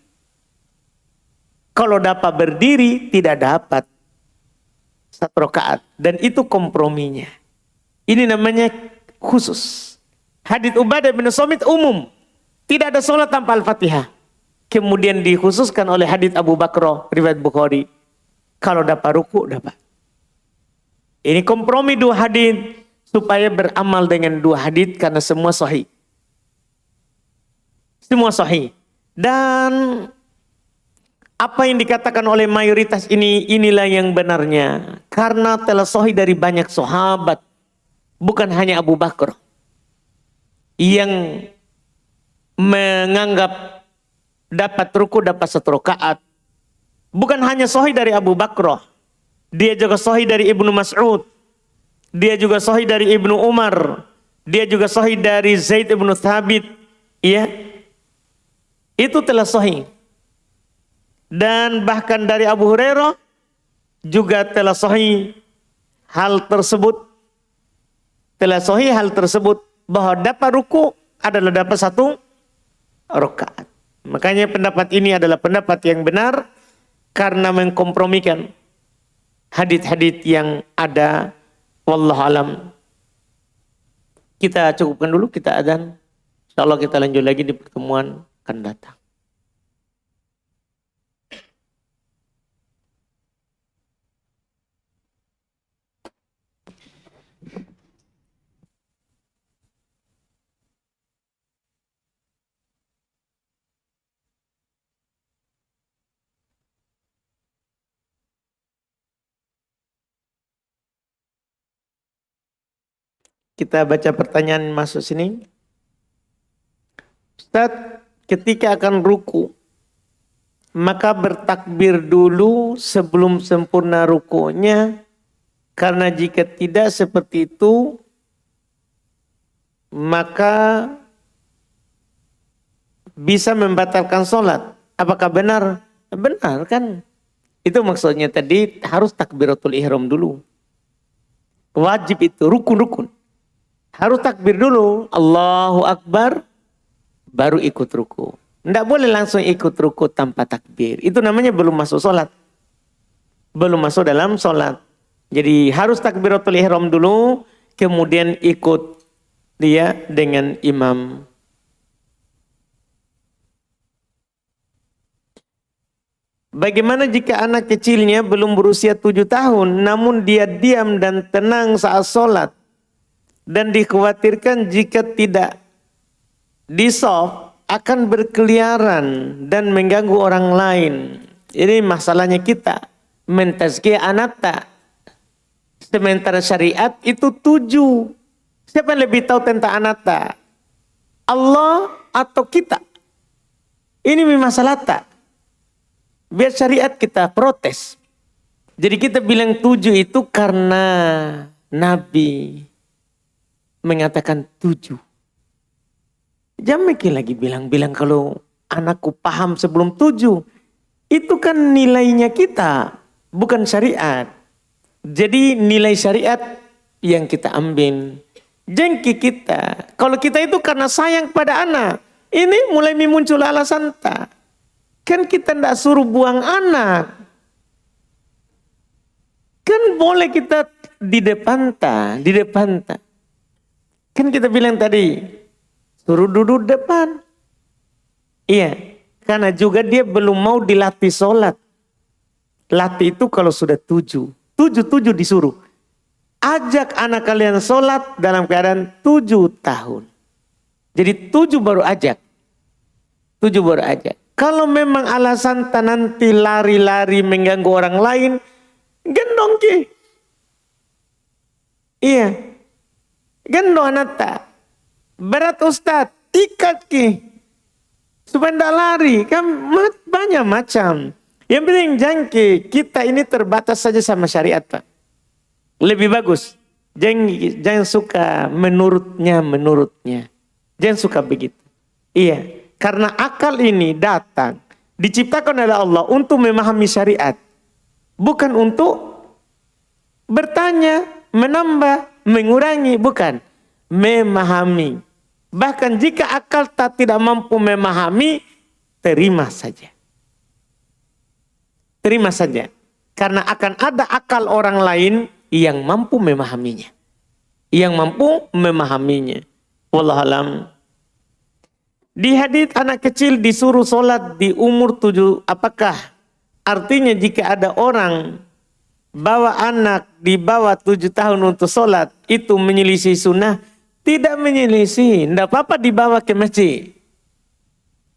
Kalau dapat berdiri tidak dapat 1 rakaat, dan itu komprominya. Ini namanya khusus. Hadits Ubadah bin Samit umum. Tidak ada sholat tanpa Al-Fatihah. Kemudian dikhususkan oleh hadits Abu Bakr, riwayat Bukhari. Kalau dapat ruku, dapat. Ini kompromi 2 hadits supaya beramal dengan 2 hadits karena semua sahih. Semua sahih. Dan apa yang dikatakan oleh mayoritas ini, inilah yang benarnya. Karena telah sahih dari banyak sahabat. Bukan hanya Abu Bakr. Yang menganggap dapat ruku dapat 1 rakaat. Bukan hanya sahih dari Abu Bakr, dia juga sahih dari Ibnu Mas'ud, dia juga sahih dari Ibnu Umar, dia juga sahih dari Zaid ibnu Thabit, ya, itu telah sahih. Dan bahkan dari Abu Hurairah juga telah sahih hal tersebut, bahwa dapat ruku adalah dapat 1 rakaat. Makanya pendapat ini adalah pendapat yang benar karena mengkompromikan hadits-hadits yang ada. Wallahu alam. Kita cukupkan dulu, kita adzan. Insyaallah kita lanjut lagi di pertemuan akan datang. Kita baca pertanyaan masuk sini. Ustaz, ketika akan ruku, maka bertakbir dulu sebelum sempurna rukunya, karena jika tidak seperti itu, maka bisa membatalkan sholat. Apakah benar? Benar kan? Itu maksudnya tadi harus takbiratul ihram dulu. Wajib itu, rukun-rukun. Harus takbir dulu, Allahu Akbar, baru ikut ruku. Tidak boleh langsung ikut ruku tanpa takbir. Itu namanya belum masuk sholat. Belum masuk dalam sholat. Jadi harus takbiratul ihram dulu, kemudian ikut dia dengan imam. Bagaimana jika anak kecilnya belum berusia 7 tahun, namun dia diam dan tenang saat sholat, dan dikhawatirkan jika tidak di-shaf akan berkeliaran dan mengganggu orang lain. Ini masalahnya kita, mentazkiyah anak tak. Sementara syariat itu 7. Siapa yang lebih tahu tentang anatta? Allah atau kita? Ini masalah tak. Biar syariat kita protes. Jadi kita bilang 7 itu karena Nabi mengatakan 7. Jangan mikir lagi bilang kalau anakku paham sebelum 7. Itu kan nilainya kita, bukan syariat. Jadi nilai syariat yang kita ambil. Jengki kita. Kalau kita itu karena sayang pada anak. Ini mulai muncul alasan tak. Kan kita tidak suruh buang anak. Kan boleh kita di depan tak. Kan kita bilang tadi. Suruh duduk depan. Iya. Karena juga dia belum mau dilatih sholat. Latih itu kalau sudah 7. 7 disuruh. Ajak anak kalian sholat dalam keadaan 7 tahun. Jadi 7 baru ajak. 7 baru ajak. Kalau memang alasan nanti lari-lari mengganggu orang lain, gendong ki. Iya. Gendong anak tak. Berat Ustaz, ikat ki. Supaya tidak lari. Kan banyak macam. Yang penting jangki, kita ini terbatas saja sama syariat Pak. Lebih bagus. Jangan suka menurutnya. Jangan suka begitu. Iya. Karena akal ini datang. Diciptakan oleh Allah untuk memahami syariat. Bukan untuk bertanya, menambah, mengurangi. Bukan. Memahami. Bahkan jika akal tak tidak mampu memahami, terima saja. Terima saja. Karena akan ada akal orang lain yang mampu memahaminya. Wallahualam. Di hadits anak kecil disuruh sholat di umur 7. Apakah artinya jika ada orang bawa anak di bawah 7 tahun untuk sholat, itu menyelisih sunnah? Tidak menyelisih. Tidak apa-apa dibawa ke masjid.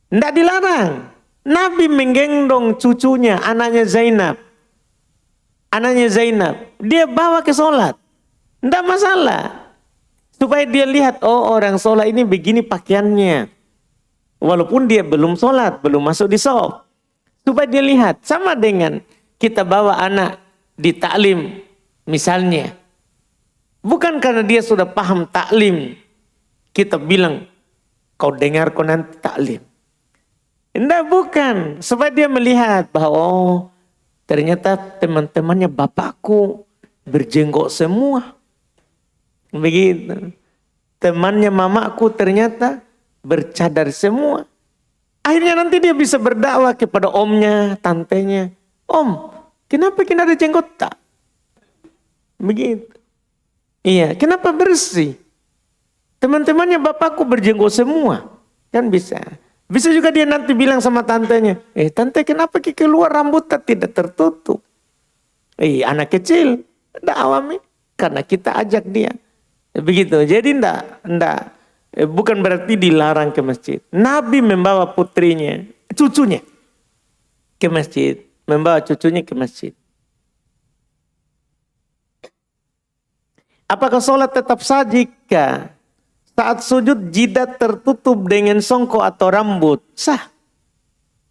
Tidak dilarang. Nabi menggendong cucunya, anaknya Zainab. Dia bawa ke sholat. Tidak masalah. Supaya dia lihat, oh orang sholat ini begini pakaiannya. Walaupun dia belum sholat, belum masuk di shaf. Supaya dia lihat. Sama dengan kita bawa anak di taklim misalnya. Bukan karena dia sudah paham taklim. Kita bilang, kau dengar kau nanti taklim. Tidak, bukan. Supaya dia melihat bahwa oh, ternyata teman-temannya bapakku berjenggot semua. Begitu. Temannya mamaku ternyata bercadar semua. Akhirnya nanti dia bisa berdakwah kepada omnya, tantenya. Om, kenapa kita ada jenggot tak? Begitu. Iya, kenapa bersih? Teman-temannya bapakku berjenggot semua. Kan bisa. Bisa juga dia nanti bilang sama tantenya, tante kenapa keluar rambut tidak tertutup? Anak kecil, dakwah karena kita ajak dia. Begitu. Jadi bukan berarti dilarang ke masjid. Nabi membawa cucunya ke masjid. Apakah sholat tetap sah jika saat sujud jidat tertutup dengan songkok atau rambut? Sah.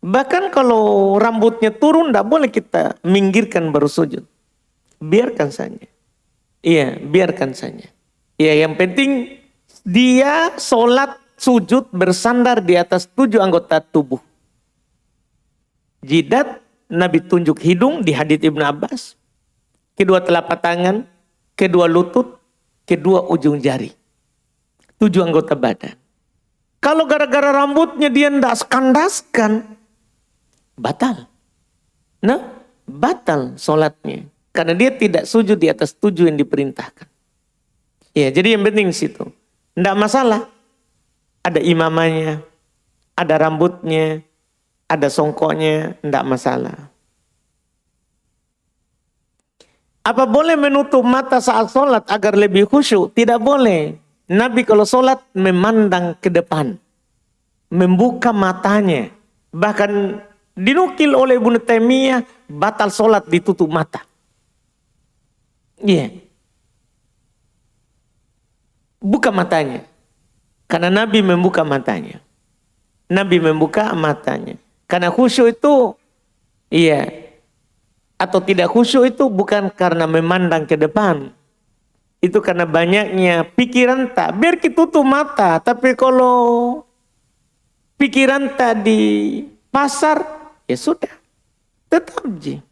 Bahkan kalau rambutnya turun, tidak boleh kita minggirkan baru sujud. Biarkan saja. Iya, biarkan saja. Iya, yang penting dia sholat sujud bersandar di atas 7 anggota tubuh. Jidat, Nabi tunjuk hidung di hadits Ibnu Abbas. Kedua telapak tangan, kedua lutut, kedua ujung jari. 7 anggota badan. Kalau gara-gara rambutnya dia tidak skandaskan, batal. Nah, batal sholatnya. Karena dia tidak sujud di atas 7 yang diperintahkan. Ya, jadi yang penting di situ. Tidak masalah. Ada imamanya, ada rambutnya, ada songkoknya, tidak masalah. Apa boleh menutup mata saat sholat agar lebih khusyuk? Tidak boleh. Nabi kalau sholat memandang ke depan. Membuka matanya. Bahkan dinukil oleh Ibnu Taimiyah, batal sholat ditutup mata. Iya. Buka matanya. Karena Nabi membuka matanya. Nabi membuka matanya. Karena khusyuk itu, iya. Atau tidak khusyuk itu bukan karena memandang ke depan. Itu karena banyaknya pikiran tak. Biar kita tutup mata. Tapi kalau pikiran tak di pasar, ya sudah. Tetap ji.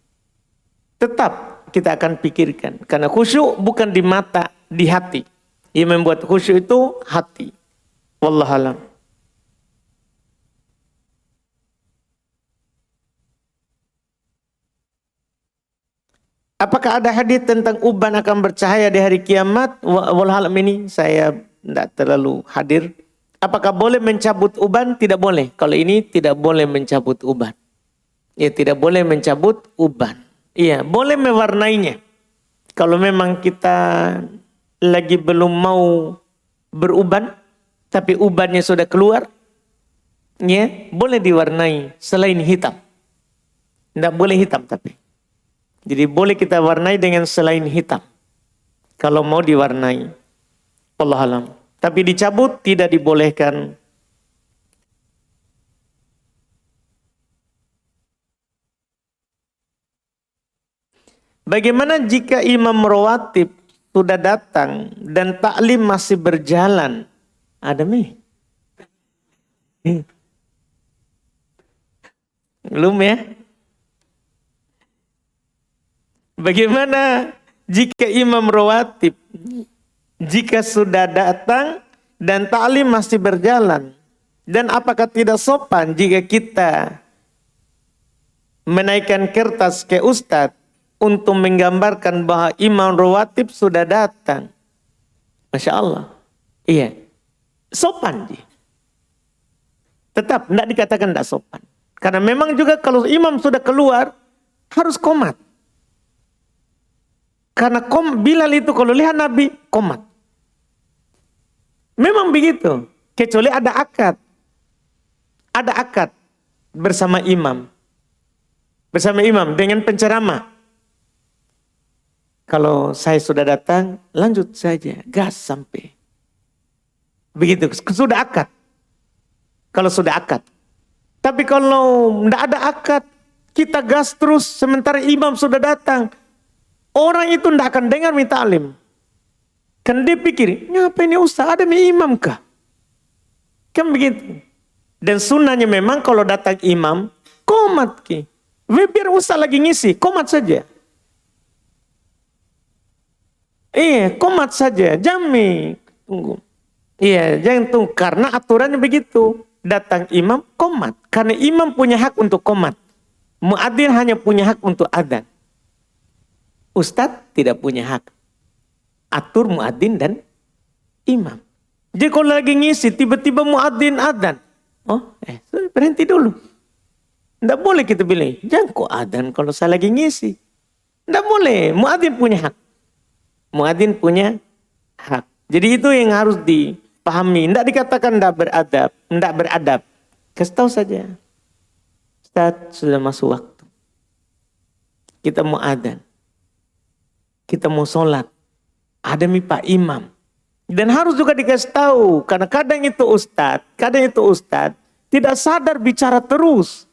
Tetap kita akan pikirkan. Karena khusyuk bukan di mata, di hati. Yang membuat khusyuk itu hati. Wallahualam. Apakah ada hadis tentang uban akan bercahaya di hari kiamat? Wallahualam, ini saya tidak terlalu hadir. Apakah boleh mencabut uban? Tidak boleh. Kalau ini tidak boleh mencabut uban. Ya, tidak boleh mencabut uban. Iya, boleh mewarnainya. Kalau memang kita lagi belum mau beruban, tapi ubannya sudah keluar, ya, boleh diwarnai selain hitam. Tidak boleh hitam tapi. Jadi boleh kita warnai dengan selain hitam. Kalau mau diwarnai. Wallahualam. Tapi dicabut tidak dibolehkan. Bagaimana jika imam rawatib sudah datang dan taklim masih berjalan? Ada mi? Belum ya? Bagaimana jika imam rawatib jika sudah datang dan taklim masih berjalan? Dan apakah tidak sopan jika kita menaikkan kertas ke ustadz untuk menggambarkan bahwa imam rawatib sudah datang? Masya Allah. Iya. Sopan. Tetap tidak dikatakan tidak sopan. Karena memang juga kalau imam sudah keluar, harus qomat. Karena Bilal itu kalau lihat Nabi, qomat. Memang begitu. Kecuali ada akad. Ada akad bersama imam. Bersama imam dengan penceramah. Kalau saya sudah datang, lanjut saja. Gas sampai. Begitu. Sudah akad. Kalau sudah akad. Tapi kalau tidak ada akad, kita gas terus sementara imam sudah datang. Orang itu tidak akan dengar minta alim. Kan dia pikir, ngapa ini ustaz, ada imam kah? Kan begitu. Dan sunnahnya memang kalau datang imam, qomat ki. Biar ustaz lagi ngisi, qomat saja. Iya, qomat saja, jami. Tunggu. Iya, jangan tunggu. Karena aturannya begitu. Datang imam, qomat. Karena imam punya hak untuk qomat. Muadzin hanya punya hak untuk adzan. Ustadz tidak punya hak. Atur muadzin dan imam. Jadi kalau lagi ngisi, tiba-tiba muadzin adzan. Oh, berhenti dulu. Tidak boleh kita bilang, jangan kok adzan kalau saya lagi ngisi. Tidak boleh, muadzin punya hak. Muadzin punya hak. Jadi itu yang harus dipahami. Tidak dikatakan tidak beradab. Kasih tahu saja. Ustaz, sudah masuk waktu. Kita mau adzan. Kita mau sholat. ada mi Pak Imam. Dan harus juga dikasih tahu, karena kadang itu ustadz tidak sadar bicara terus.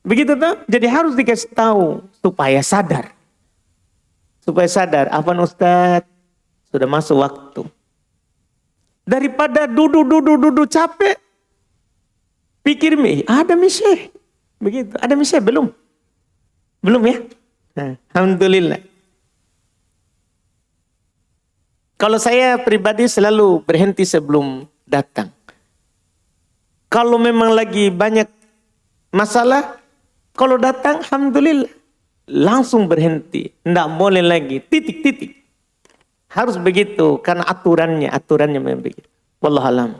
Begitu tuh, jadi harus dikasih tahu supaya sadar. Supaya sadar, afwan ustadz, sudah masuk waktu. Daripada duduk capek, pikir mi, ada mi syekh. Begitu, ada mi syekh belum? Belum ya? Nah, alhamdulillah. Kalau saya pribadi selalu berhenti sebelum datang. Kalau memang lagi banyak masalah, kalau datang alhamdulillah langsung berhenti. Tidak boleh lagi, titik. Harus begitu karena aturannya memang begitu. Wallahualam.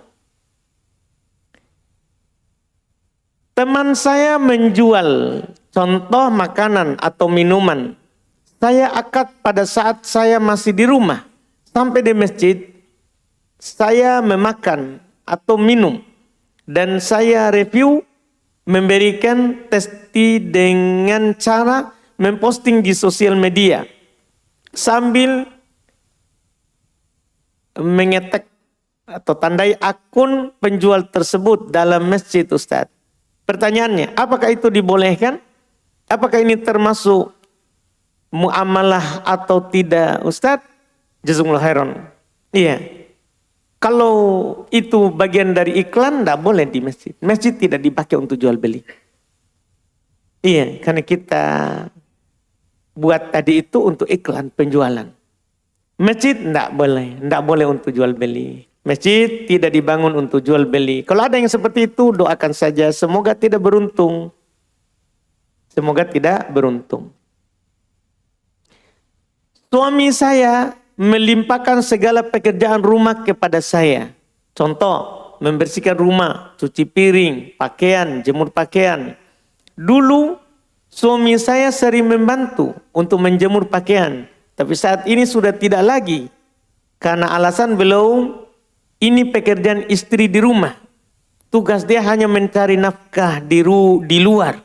Teman saya menjual contoh makanan atau minuman. Saya akad pada saat saya masih di rumah. Sampai di masjid, saya memakan atau minum. Dan saya review, memberikan testi dengan cara memposting di sosial media. Sambil mengetek atau tandai akun penjual tersebut dalam masjid Ustaz. Pertanyaannya, apakah itu dibolehkan? Apakah ini termasuk muamalah atau tidak Ustaz? Jazakumullah khairan. Iya. Kalau itu bagian dari iklan, tidak boleh di masjid. Masjid tidak dipakai untuk jual beli. Iya, karena kita buat tadi itu untuk iklan penjualan. Masjid tidak boleh untuk jual beli. Masjid tidak dibangun untuk jual beli. Kalau ada yang seperti itu, doakan saja. Semoga tidak beruntung. Semoga tidak beruntung. Suami saya melimpahkan segala pekerjaan rumah kepada saya. Contoh, membersihkan rumah, cuci piring, pakaian, jemur pakaian. Dulu suami saya sering membantu untuk menjemur pakaian. Tapi saat ini sudah tidak lagi. Karena alasan beliau, ini pekerjaan istri di rumah. Tugas dia hanya mencari nafkah di luar.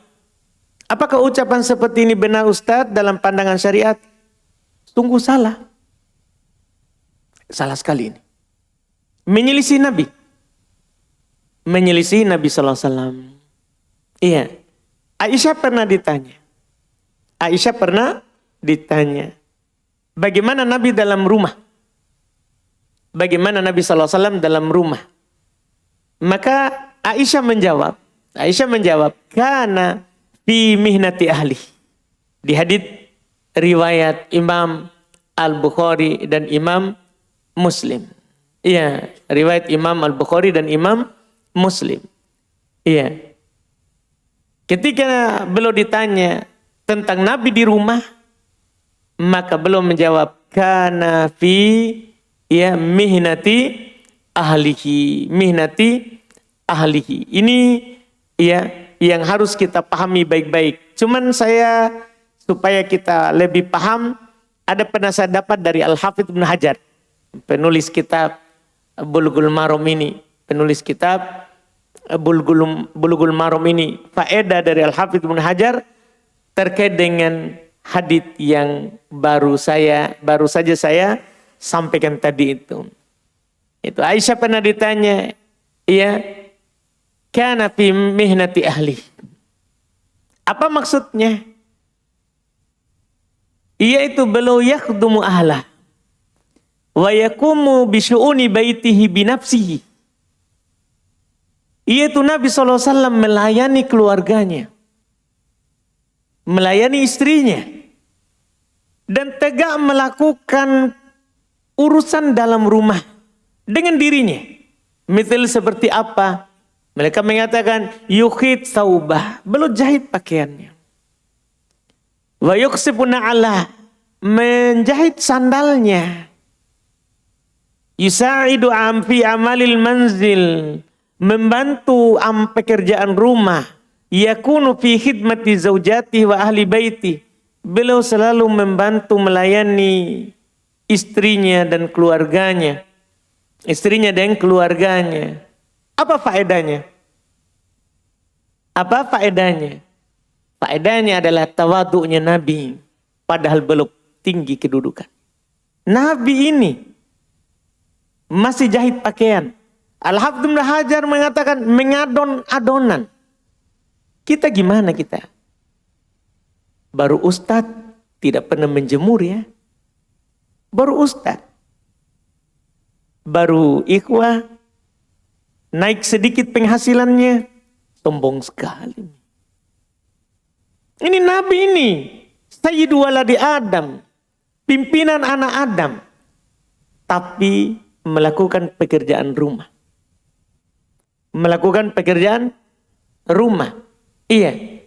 Apakah ucapan seperti ini benar Ustadz dalam pandangan syariat? Sungguh salah. Salah sekali ini. Menyelisih Nabi. Menyelisih Nabi SAW. Iya. Aisyah pernah ditanya. Bagaimana Nabi dalam rumah? Bagaimana Nabi SAW dalam rumah? Maka Aisyah menjawab. Kana fi mihnati ahli. Di hadits riwayat Imam Al-Bukhari dan Imam Muslim. Iya, riwayat Imam Al-Bukhari dan Imam Muslim. Iya. Ketika beliau ditanya tentang Nabi di rumah, maka beliau menjawab kana fi mihnati ahlihi. Ini yang harus kita pahami baik-baik. Cuman saya supaya kita lebih paham, ada pernah saya dapat dari Al-Hafidz Ibnu Hajar, penulis kitab Bulughul Maram ini, faedah dari Al-Hafidz Ibnu Hajar terkait dengan hadits yang baru saja saya sampaikan tadi itu. Itu Aisyah pernah ditanya, kana fi mihnati ahli. Apa maksudnya? Yaitu beliau yakhdumu ahlah wa yakumu bi syu'uni baitihi bi nafsihi. Yaitu Nabi SAW melayani keluarganya, melayani istrinya, dan tegak melakukan urusan dalam rumah dengan dirinya. Misal seperti apa? Mereka mengatakan yukhid saubah, beliau jahit pakaiannya. Wa yuksibuna ala, menjahit sandalnya. Yusa'idu fi amalil manzil, membantu pekerjaan rumah. Yakunu fi khidmati zaujati wa ahli baiti, beliau selalu membantu melayani istrinya dan keluarganya. Apa faedahnya? Faedahnya adalah tawadhu'nya Nabi, padahal belum tinggi kedudukan. Nabi ini masih jahit pakaian. Al-Hafidz Ibnu Hajar mengatakan mengadon-adonan. Kita gimana kita? Baru ustadz tidak pernah menjemur ya. Baru ustadz. Baru ikhwah naik sedikit penghasilannya. Sombong sekali. Ini Nabi ini. Sayyidu waladi Adam. Pimpinan anak Adam. Tapi melakukan pekerjaan rumah. Melakukan pekerjaan rumah. Iya.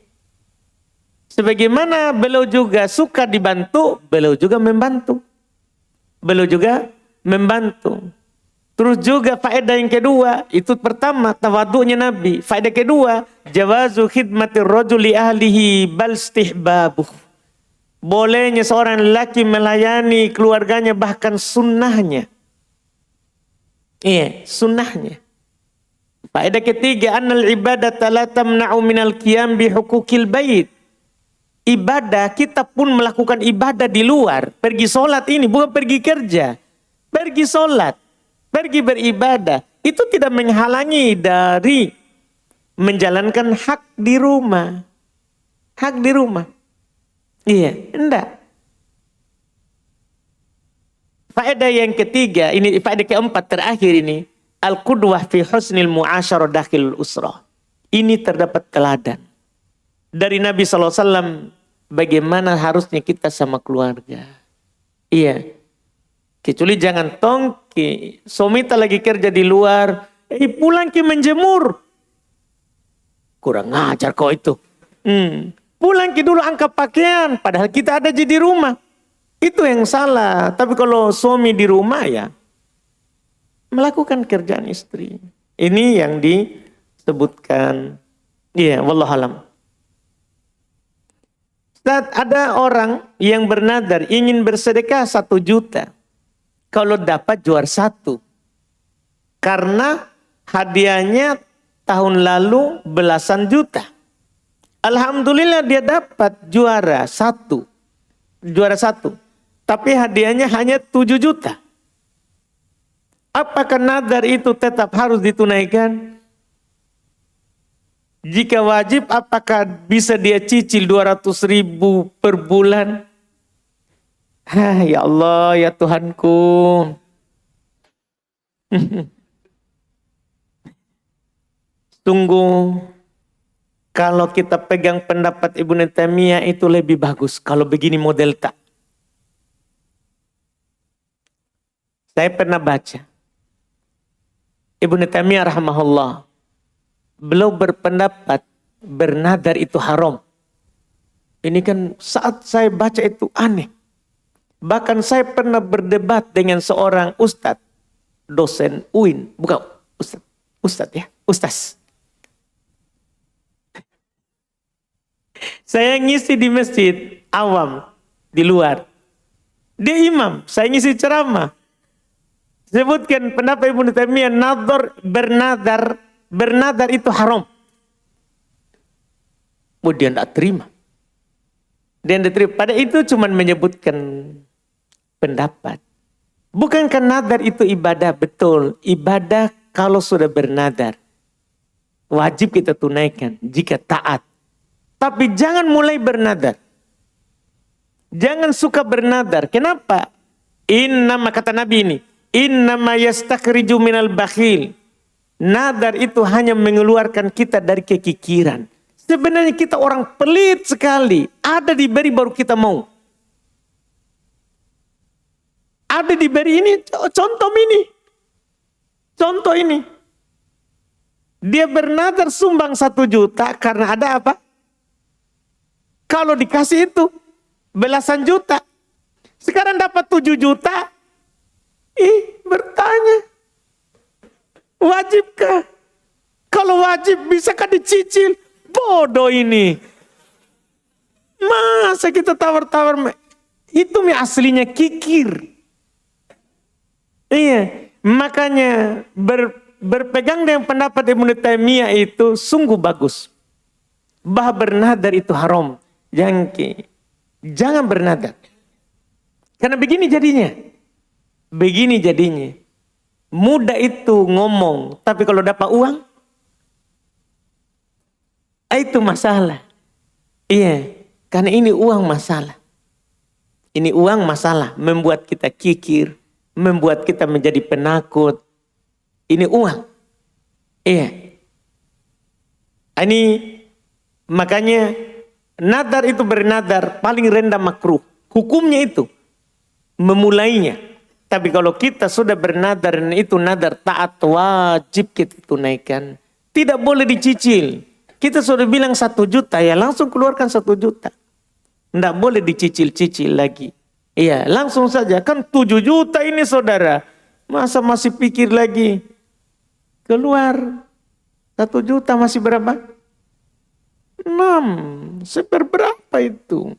Sebagaimana beliau juga suka dibantu, beliau juga membantu. Beliau juga membantu. Terus juga faedah yang kedua, itu pertama tawadhu'nya Nabi. Faedah kedua, jawazu khidmatir rajuli ahlihi bal istihbabuh. Bolehnya seorang lelaki melayani keluarganya, bahkan sunnahnya. Iya, sunnahnya. Faedah ketiga, annal ibadata la tamna'u minal qiyam bi hukukil bait. Ibadah, kita pun melakukan ibadah di luar. Pergi sholat ini, bukan pergi kerja. Pergi sholat, pergi beribadah. Itu tidak menghalangi dari menjalankan hak di rumah. Hak di rumah. Iya, enggak. Faedah yang ketiga, ini faedah keempat terakhir ini. Al-qudwah fi husnil mu'asyarah dakhilul usrah. Ini terdapat teladan dari Nabi SAW bagaimana harusnya kita sama keluarga. Iya. Kecuali jangan tongki. Suami lagi kerja di luar. Pulang ke menjemur. Kurang ngajar kau itu. Pulang ke dulu angkat pakaian. Padahal kita ada di rumah. Itu yang salah. Tapi kalau suami di rumah ya. Melakukan kerjaan istri. Ini yang disebutkan. Iya, wallahualam. Saat ada orang yang bernadar ingin bersedekah 1 juta. Kalau dapat juara 1. Karena hadiahnya tahun lalu belasan juta. Alhamdulillah dia dapat juara 1. Juara 1. Tapi hadiahnya hanya 7 juta. Apakah nadar itu tetap harus ditunaikan? Jika wajib, apakah bisa dia cicil 200.000 per bulan? Ya Allah, ya Tuhanku. Tunggu, kalau kita pegang pendapat Ibnu Taimiyah itu lebih bagus. Kalau begini model tak. Saya pernah baca. Ibnu Taimiyah rahimahullah, beliau berpendapat bernadar itu haram. Ini kan saat saya baca itu aneh. Bahkan saya pernah berdebat dengan seorang ustadz, dosen UIN, bukan ustadz ya, ustaz. Saya ngisi di masjid awam di luar. Dia imam, saya ngisi ceramah. Sebutkan pendapat Ibnu Taimiyah, bernadar itu haram. Dia tidak terima. Dia tidak terima. Pada itu cuma menyebutkan pendapat. Bukankah nadar itu ibadah? Betul. Ibadah kalau sudah bernadar. Wajib kita tunaikan jika taat. Tapi jangan mulai bernadar. Jangan suka bernadar. Kenapa? Innama, kata Nabi ini. Innama yastakhriju minal bakhil. Nadar itu hanya mengeluarkan kita dari kekikiran. Sebenarnya kita orang pelit sekali. Ada diberi baru kita mau. Ada diberi ini, contoh ini. Contoh ini. Dia bernadar sumbang 1 juta karena ada apa? Kalau dikasih itu belasan juta. Sekarang dapat 7 juta. Bertanya. Wajibkah? Kalau wajib bisakah dicicil? Bodoh ini. Masa kita tawar-tawar? Itu aslinya kikir. Iya. Makanya berpegang dengan pendapat Ibnu Taimiyah itu sungguh bagus. Bah bernadar itu haram. Jangan bernadar. Karena begini jadinya. begini jadinya. Mudah itu ngomong, tapi kalau dapat uang, itu masalah. Iya, karena ini uang masalah. Ini uang masalah, membuat kita kikir, membuat kita menjadi penakut. Ini uang. Iya. Ini makanya nadar itu bernadar paling rendah makruh. Hukumnya itu memulainya. Tapi kalau kita sudah bernadar dan itu nadar taat, wajib kita tunaikan. Tidak boleh dicicil. Kita sudah bilang 1 juta, ya langsung keluarkan 1 juta. Tidak boleh dicicil-cicil lagi. Iya, langsung saja. Kan 7 juta ini saudara. Masa masih pikir lagi? Keluar 1 juta masih berapa? 6. Seberapa itu?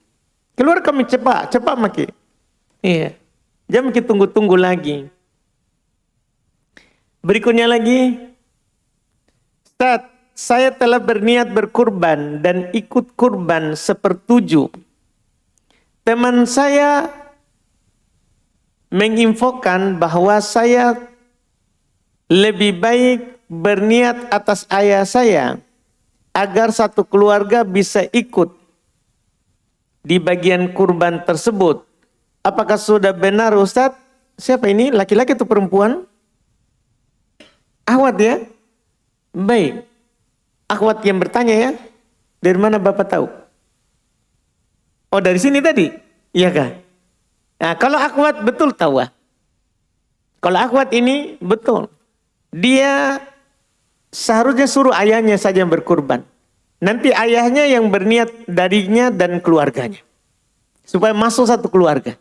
Keluar kami cepat maki. Iya. Jangan kita tunggu-tunggu lagi. Berikutnya lagi. Ustaz, saya telah berniat berkurban dan ikut kurban 1/7. Teman saya menginfokan bahwa saya lebih baik berniat atas ayah saya agar satu keluarga bisa ikut di bagian kurban tersebut. Apakah sudah benar Ustadz? Siapa ini? Laki-laki atau perempuan? Akhwat ya? Baik. Akhwat yang bertanya ya. Dari mana Bapak tahu? Oh dari sini tadi? Iya kah? Nah kalau akhwat betul tahu. Kalau akhwat ini betul. Dia seharusnya suruh ayahnya saja yang berkurban. Nanti ayahnya yang berniat darinya dan keluarganya. Supaya masuk satu keluarga.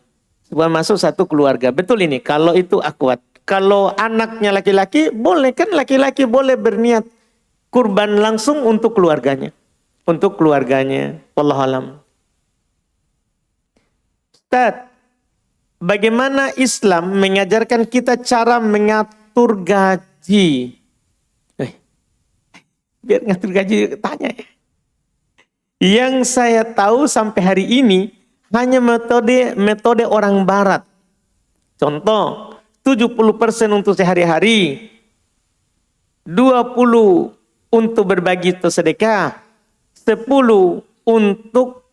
Supaya masuk satu keluarga. Betul ini. Kalau itu akhwat. Kalau anaknya laki-laki boleh kan laki-laki boleh berniat kurban langsung untuk keluarganya. Untuk keluarganya. Wallahualam. Ustaz, bagaimana Islam mengajarkan kita cara mengatur gaji? Biar ngatur gaji tanya ya. Yang saya tahu sampai hari ini hanya metode orang barat. Contoh, 70% untuk sehari-hari, 20 untuk berbagi atau sedekah, 10 untuk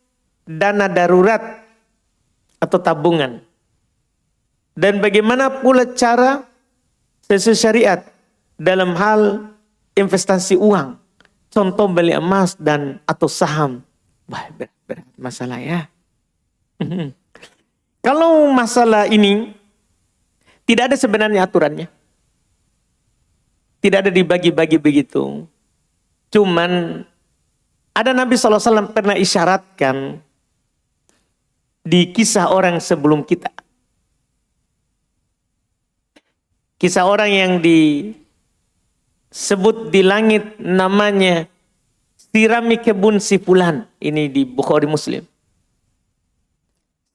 dana darurat atau tabungan. Dan bagaimana pula cara sesuai syariat dalam hal investasi uang. Contoh beli emas dan atau saham. Wah, berat masalah ya. Kalau masalah ini tidak ada sebenarnya aturannya. Tidak ada dibagi-bagi begitu. Cuman ada Nabi SAW pernah isyaratkan di kisah orang sebelum kita. Kisah orang yang disebut di langit namanya sirami kebun si fulan. Ini di Bukhari Muslim.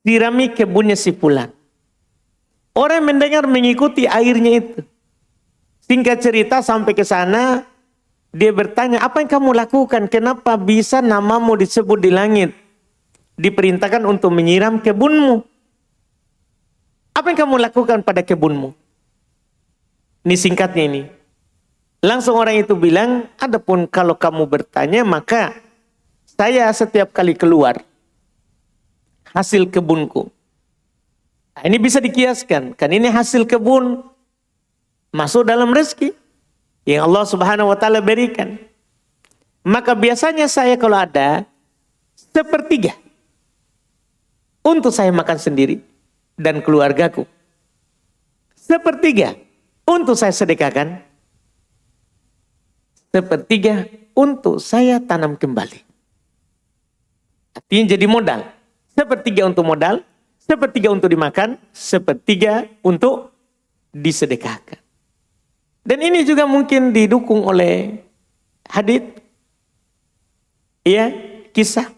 Sirami kebunnya si fulan. Orang mendengar mengikuti airnya itu. Singkat cerita sampai ke sana, dia bertanya, apa yang kamu lakukan? Kenapa bisa namamu disebut di langit? Diperintahkan untuk menyiram kebunmu. Apa yang kamu lakukan pada kebunmu? Ini singkatnya ini. Langsung orang itu bilang, adapun kalau kamu bertanya, maka saya setiap kali keluar hasil kebunku. Nah, ini bisa dikiaskan, kan ini hasil kebun masuk dalam rezeki yang Allah Subhanahu wa taala berikan. Maka biasanya saya kalau ada 1/3 untuk saya makan sendiri dan keluargaku. 1/3 untuk saya sedekahkan. 1/3 untuk saya tanam kembali. Artinya jadi modal. 1/3 untuk modal, 1/3 untuk dimakan, 1/3 untuk disedekahkan. Dan ini juga mungkin didukung oleh hadits, ya, kisah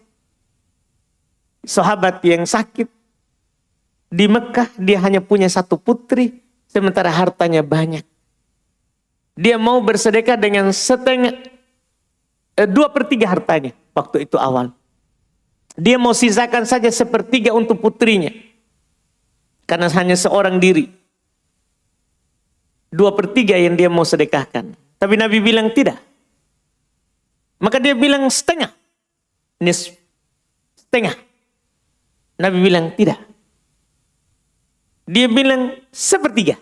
sahabat yang sakit di Mekah, dia hanya punya 1 putri, sementara hartanya banyak. Dia mau bersedekah dengan 2/3 hartanya waktu itu awal. Dia mau sisakan saja 1/3 untuk putrinya. Karena hanya seorang diri. 2/3 yang dia mau sedekahkan. Tapi Nabi bilang tidak. Maka dia bilang setengah. Setengah. Nabi bilang tidak. Dia bilang 1/3.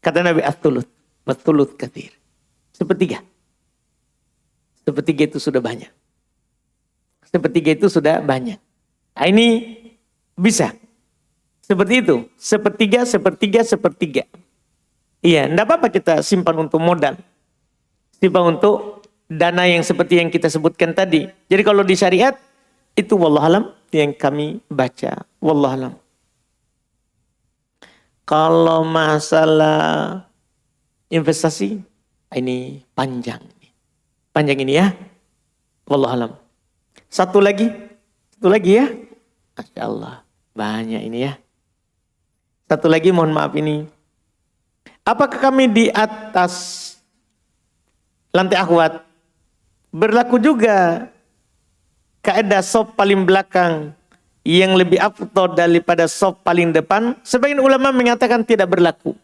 Kata Nabi at-thuluth. Wat-thuluth katsir. 1/3. 1/3 itu sudah banyak. 1/3 itu sudah banyak. Nah, ini bisa. Seperti itu. 1/3, 1/3, 1/3. Iya, enggak apa-apa kita simpan untuk modal. Simpan untuk dana yang seperti yang kita sebutkan tadi. Jadi kalau di syariat, itu wallahualam yang kami baca. Wallahualam. Kalau masalah investasi, ini panjang. Panjang ini ya. Wallahualam. Satu lagi ya. Masya Allah. Banyak ini ya. Satu lagi mohon maaf ini. Apakah kami di atas lantai akhwat berlaku juga kaidah sop paling belakang yang lebih afdal daripada sop paling depan? Sebagian ulama mengatakan tidak berlaku.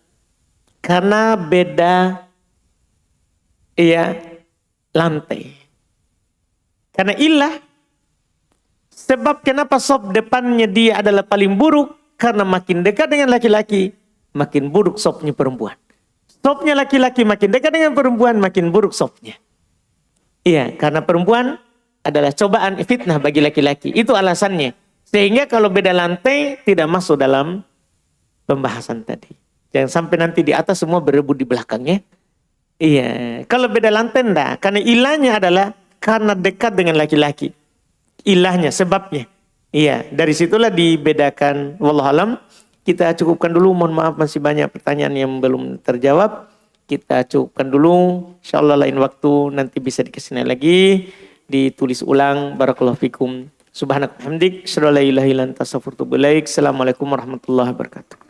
Karena beda lantai. Karena ilah sebab kenapa sop depannya dia adalah paling buruk, karena makin dekat dengan laki-laki, makin buruk sopnya perempuan. Sopnya laki-laki makin dekat dengan perempuan, makin buruk sopnya. Iya, karena perempuan adalah cobaan fitnah bagi laki-laki. Itu alasannya. Sehingga kalau beda lantai tidak masuk dalam pembahasan tadi. Jangan sampai nanti di atas semua berebut di belakangnya. Iya, kalau beda lantai enggak. Karena ilahnya adalah karena dekat dengan laki-laki. Ilahnya, sebabnya. Iya, dari situlah dibedakan. Wallahualam. Kita cukupkan dulu, mohon maaf masih banyak pertanyaan yang belum terjawab. Kita cukupkan dulu, insyaallah lain waktu nanti bisa dikesini lagi, ditulis ulang. Barakallahu fikum. Subhanak hamdik, asyhadu an la ilaha illa anta astaghfiruka wa atubu ilaik. Assalamualaikum warahmatullahi wabarakatuh.